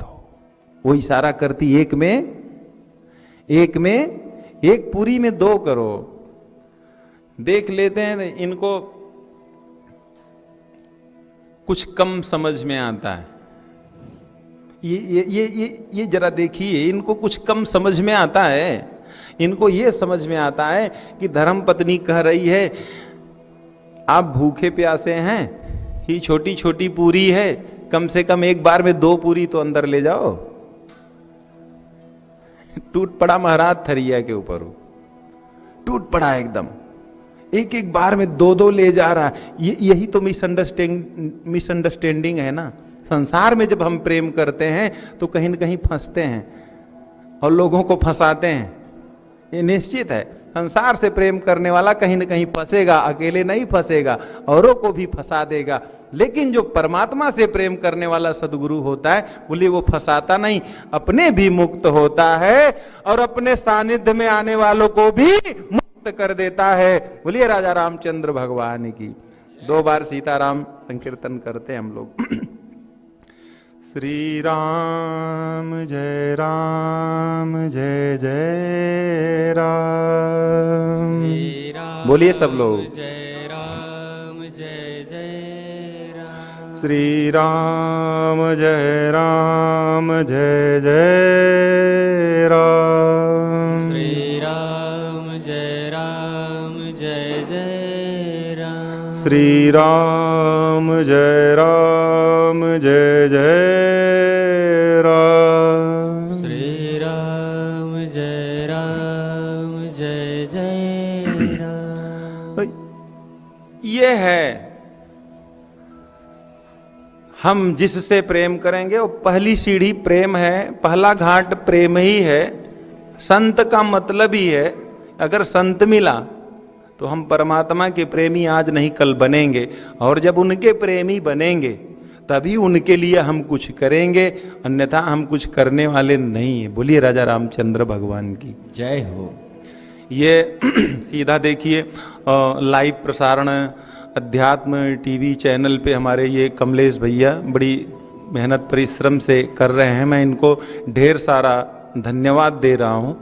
दो, वो इशारा करती एक में एक पूरी में दो करो। देख लेते हैं इनको कुछ कम समझ में आता है। ये जरा देखिए, इनको कुछ कम समझ में आता है। इनको ये समझ में आता है कि धर्मपत्नी कह रही है, आप भूखे प्यासे हैं, ये छोटी छोटी पूरी है, कम से कम एक बार में दो पूरी तो अंदर ले जाओ। टूट पड़ा महाराज थरिया के ऊपर, टूट पड़ा एकदम, एक एक बार में दो दो ले जा रहा है। यही तो मिसअंडरस्टैंडिंग है ना। संसार में जब हम प्रेम करते हैं तो कहीं न कहीं फंसते हैं और लोगों को फंसाते हैं, ये निश्चित है। संसार से प्रेम करने वाला कहीं न कहीं फंसेगा, अकेले नहीं फंसेगा, औरों को भी फंसा देगा। लेकिन जो परमात्मा से प्रेम करने वाला सद्गुरु होता है, बोले वो फंसाता नहीं, अपने भी मुक्त होता है और अपने सानिध्य में आने वालों को भी मुक्त कर देता है। बोलिए राजा रामचंद्र भगवान की। 2 बार सीताराम संकीर्तन करते हैं हम लोग। श्री राम जय जय राम। बोलिए सब लोग, जय राम जय जय राम। श्री राम जय जय राम। श्री राम जय जय राम। श्री राम जय जय राम। श्री राम जय जय राम। ये है, हम जिससे प्रेम करेंगे वो पहली सीढ़ी प्रेम है, पहला घाट प्रेम ही है। संत का मतलब ही है, अगर संत मिला तो हम परमात्मा के प्रेमी आज नहीं कल बनेंगे, और जब उनके प्रेमी बनेंगे तभी उनके लिए हम कुछ करेंगे, अन्यथा हम कुछ करने वाले नहीं है। बोलिए राजा रामचंद्र भगवान की जय हो। ये सीधा देखिए लाइव प्रसारण अध्यात्म टीवी चैनल पे हमारे ये कमलेश भैया बड़ी मेहनत परिश्रम से कर रहे हैं। मैं इनको ढेर सारा धन्यवाद दे रहा हूँ।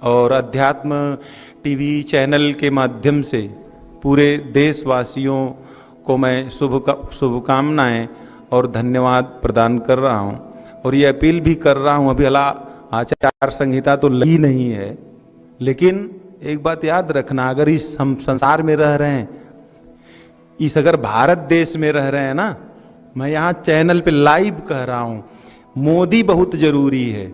और अध्यात्म टीवी चैनल के माध्यम से पूरे देशवासियों को मैं शुभकामनाएं और धन्यवाद प्रदान कर रहा हूँ। और ये अपील भी कर रहा हूँ, अभी आचार संहिता तो लगी नहीं है, लेकिन एक बात याद रखना, अगर इस हम संसार में रह रहे हैं, इस अगर भारत देश में रह रहे हैं ना, मैं यहां चैनल पे लाइव कह रहा हूं, मोदी बहुत जरूरी है।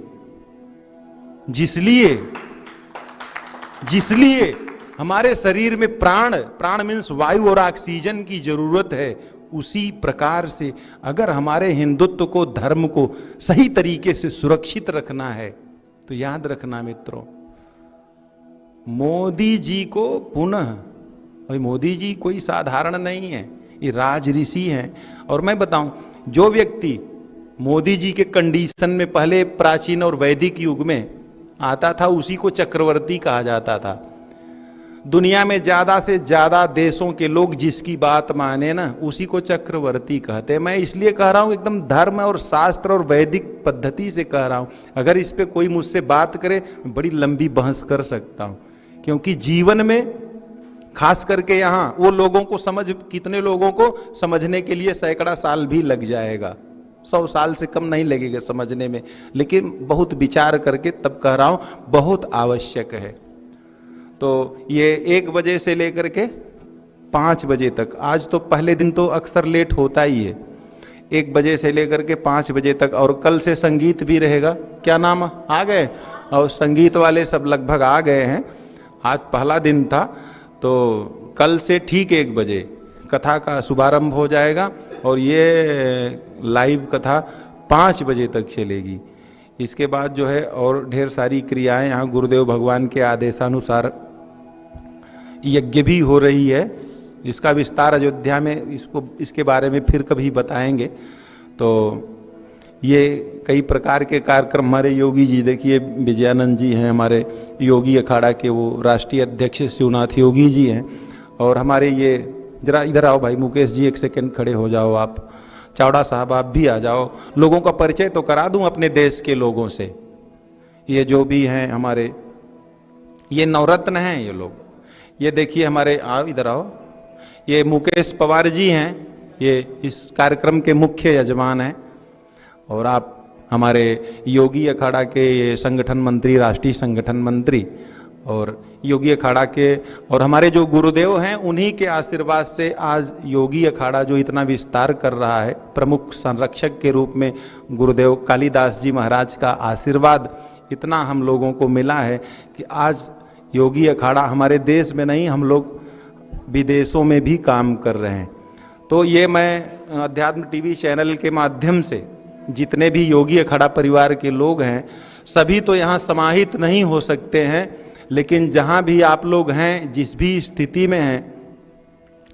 जिसलिए हमारे शरीर में प्राण मीन्स वायु और ऑक्सीजन की जरूरत है, उसी प्रकार से अगर हमारे हिंदुत्व को, धर्म को सही तरीके से सुरक्षित रखना है तो याद रखना मित्रों, मोदी जी को पुनः, भाई मोदी जी कोई साधारण नहीं है, ये राज ऋषि हैं। और मैं बताऊं, जो व्यक्ति मोदी जी के कंडीशन में पहले प्राचीन और वैदिक युग में आता था, उसी को चक्रवर्ती कहा जाता था। दुनिया में ज्यादा से ज्यादा देशों के लोग जिसकी बात माने ना, उसी को चक्रवर्ती कहते हैं। मैं इसलिए कह रहा हूं, एकदम धर्म और शास्त्र और वैदिक पद्धति से कह रहा हूं। अगर इस पे कोई मुझसे बात करे, बड़ी लंबी बहस कर सकता हूं, क्योंकि जीवन में खास करके यहां वो लोगों को कितने लोगों को समझने के लिए सैकड़ा साल भी लग जाएगा, 100 साल से कम नहीं लगेगा समझने में, लेकिन बहुत विचार करके तब कह रहा हूं, बहुत आवश्यक है। तो ये 1 बजे से लेकर के 5 बजे तक, आज तो पहले दिन तो अक्सर लेट होता ही है, 1 बजे से लेकर के 5 बजे तक, और कल से संगीत भी रहेगा। क्या नाम आ गए? और संगीत वाले सब लगभग आ गए हैं। आज पहला दिन था, तो कल से ठीक 1 बजे कथा का शुभारंभ हो जाएगा, और ये लाइव कथा 5 बजे तक चलेगी। इसके बाद जो है और ढेर सारी क्रियाएं यहाँ गुरुदेव भगवान के आदेशानुसार यज्ञ भी हो रही है। इसका विस्तार अयोध्या में इसके बारे में फिर कभी बताएंगे। तो ये कई प्रकार के कार्यक्रम हमारे योगी जी, देखिए विजयानंद जी हैं, हमारे योगी अखाड़ा के वो राष्ट्रीय अध्यक्ष शिवनाथ योगी जी हैं, और हमारे ये, जरा इधर आओ भाई मुकेश जी, 1 सेकंड खड़े हो जाओ आप, चावड़ा साहब आप भी आ जाओ, लोगों का परिचय तो करा दूं अपने देश के लोगों से। ये जो भी हैं हमारे, ये नवरत्न हैं ये लोग। ये देखिए हमारे, आओ इधर आओ, ये मुकेश पवार जी हैं, ये इस कार्यक्रम के मुख्य यजमान हैं। और आप हमारे योगी अखाड़ा के संगठन मंत्री, राष्ट्रीय संगठन मंत्री, और योगी अखाड़ा के, और हमारे जो गुरुदेव हैं उन्हीं के आशीर्वाद से आज योगी अखाड़ा जो इतना विस्तार कर रहा है, प्रमुख संरक्षक के रूप में गुरुदेव कालिदास जी महाराज का आशीर्वाद इतना हम लोगों को मिला है कि आज योगी अखाड़ा हमारे देश में नहीं, हम लोग विदेशों में भी काम कर रहे हैं। तो ये मैं अध्यात्म टीवी चैनल के माध्यम से जितने भी योगी अखाड़ा परिवार के लोग हैं, सभी तो यहाँ समाहित नहीं हो सकते हैं, लेकिन जहां भी आप लोग हैं, जिस भी स्थिति में हैं,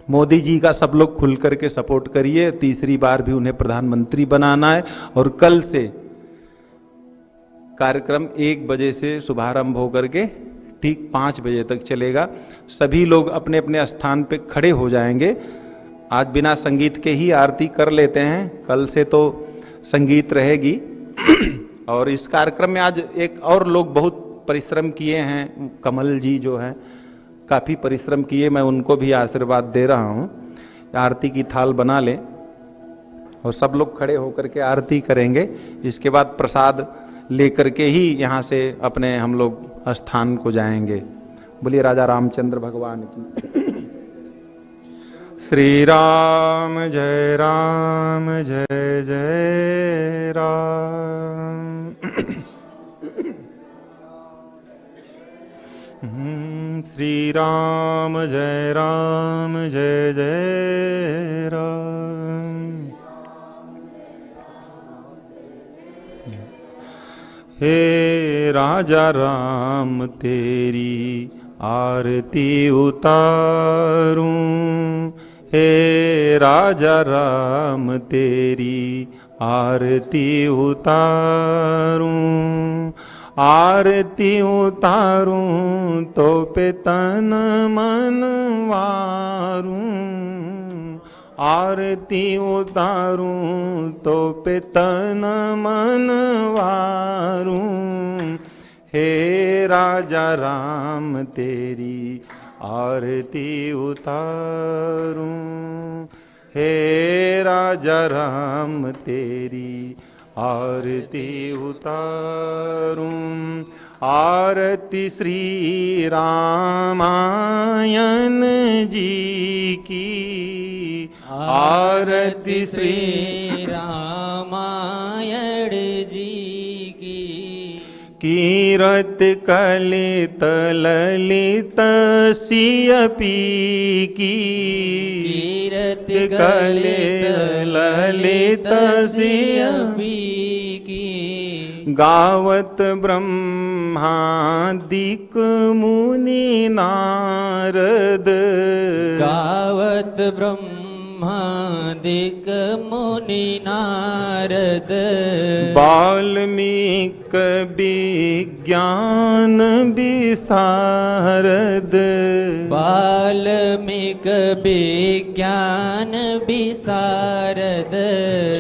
मोदी जी का सब लोग खुल करके सपोर्ट करिए। तीसरी बार भी उन्हें प्रधानमंत्री बनाना है, और कल से कार्यक्रम 1 बजे से शुभारंभ होकर के ठीक 5 बजे तक चलेगा। सभी लोग अपने अपने स्थान पे खड़े हो जाएंगे। आज बिना संगीत के ही आरती कर लेते हैं, कल से तो संगीत रहेगी। और इस कार्यक्रम में आज एक और लोग बहुत परिश्रम किए हैं, कमल जी जो हैं काफी परिश्रम किए, मैं उनको भी आशीर्वाद दे रहा हूं। आरती की थाल बना लें और सब लोग खड़े होकर के आरती करेंगे। इसके बाद प्रसाद लेकर के ही यहाँ से अपने हम लोग स्थान को जाएंगे। बोलिए राजा रामचंद्र भगवान की। श्री राम जय जय राम। श्री राम जय जय राम। हे राजा राम तेरी आरती उतारूं, हे राजा राम तेरी आरती उतारूं, आरती उतारूं तो पे तन मन वारूं, आरती उतारूं तो पे तन मन वारूं, हे राजा राम तेरी आरती उतारूं, हे राजा राम तेरी आरती उतारूं, आरती श्री रामायण जी की, आरती श्री रामायण जी की। कीरत कलित ललित सियपी की। कीरत कलित ललित सियपी की। गावत ब्रह्मादिक मुनि नारद। गावत ब्रह्मादिक मुनि नारद। वाल्मीक विज्ञान विशारद। वाल्मीक विज्ञान विशारद।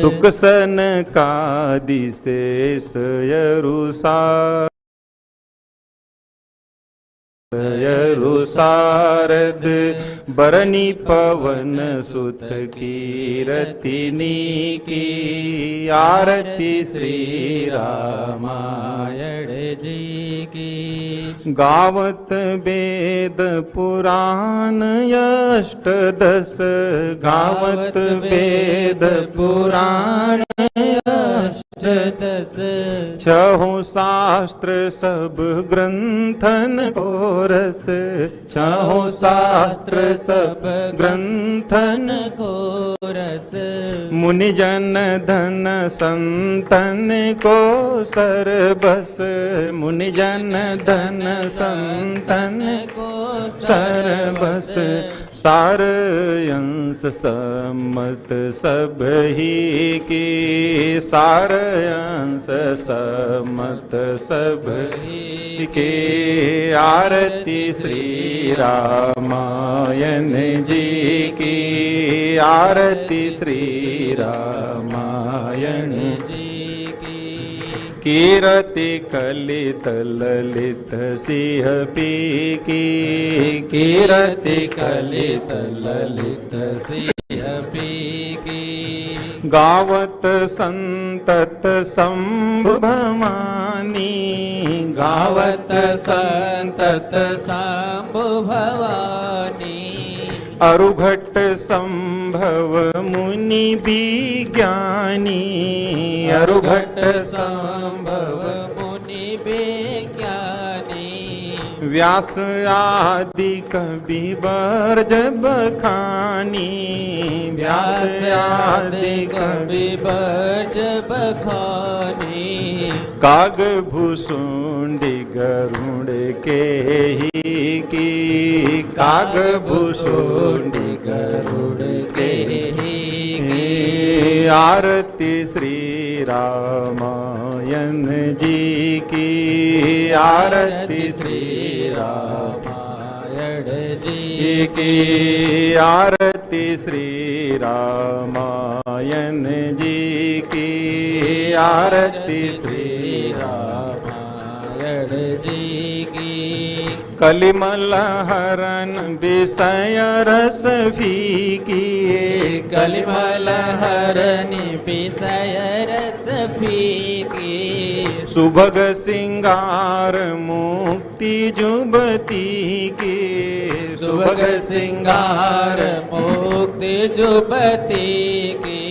सुख सनकादि शेष यरुसारद। बरनी पवन सुत कीरतिनी की। आरती श्री रामायण जी की। गावत वेद पुराण अष्टदश। गावत वेद पुराण अष्टदश। छहों शास्त्र सब ग्रंथन को रस। छहों शास्त्र सब ग्रंथन को रस। मुनि जन धन संतन को सरबस। मुनि जन धन संतन को सरबस। सार अंश सम्मत सब ही की। सार अंश सम्मत सब ही की। आरती श्री रामायण जी की। आरती श्री रामायण जी की। कीरति कलित ललित सिंह पी की। कीरति कलित ललित सिंह पी की। गावत संतत शंभु भवानी। गावत संतत शंभु भवानी। अरुघट संभव मुनि विज्ञानी। अरुघट संभव मुनि विज्ञानी। व्यास आदि कवि वर्ज बखानी। व्यास आदि कवि वर्ज बखानी। काग भूसुंडी गरुड़ के ही की। काग भूसुंडी गरुड़ के ही की। आरती श्री रामायण जी की। आरती श्री रामायण जी की। आरती श्री रामायण जी की। आरती श्री रामायण जी की। कलिमल हरण विषय रस फीकी। कलिमल हरण विषय रस फीकी। सुभग सिंगार मुक्ति जुबती की। सुभग सिंगार मुक्ति जुबती की।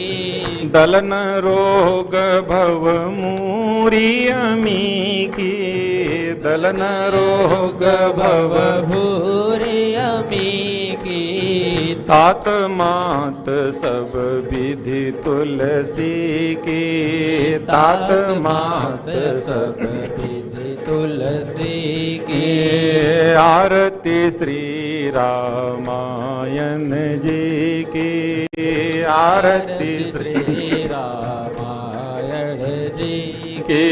दलन रोग भव मूरी अमी की। दलन रोग भव भूरी अमी की। तात मात सब विधि तुलसी की। तात मात सब विधि तुलसी की। आरती श्री रामायण जी की। आरती श्री रामायण जी की।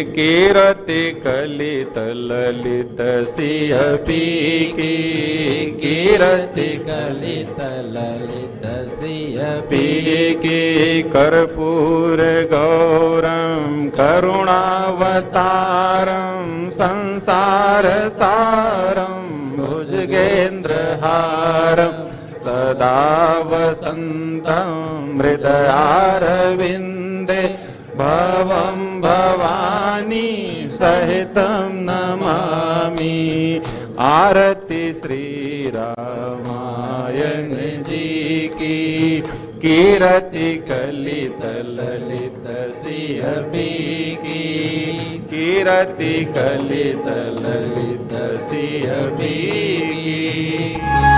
कीरति कलित ललित सिंह पी की। कीरति कलित ललित सिंह पी की। कर्पूर गौरम करुणावतारम संसार सारम भुजगेन्द्रहारम सदा वसन्तं हृदयारविन्दे भवं भवानी सहितं नमामि। आरती श्री रामायण नारायण जी की कीरति कलित ललित सिंहबी की कीरति कलित ललित सिंहबी की।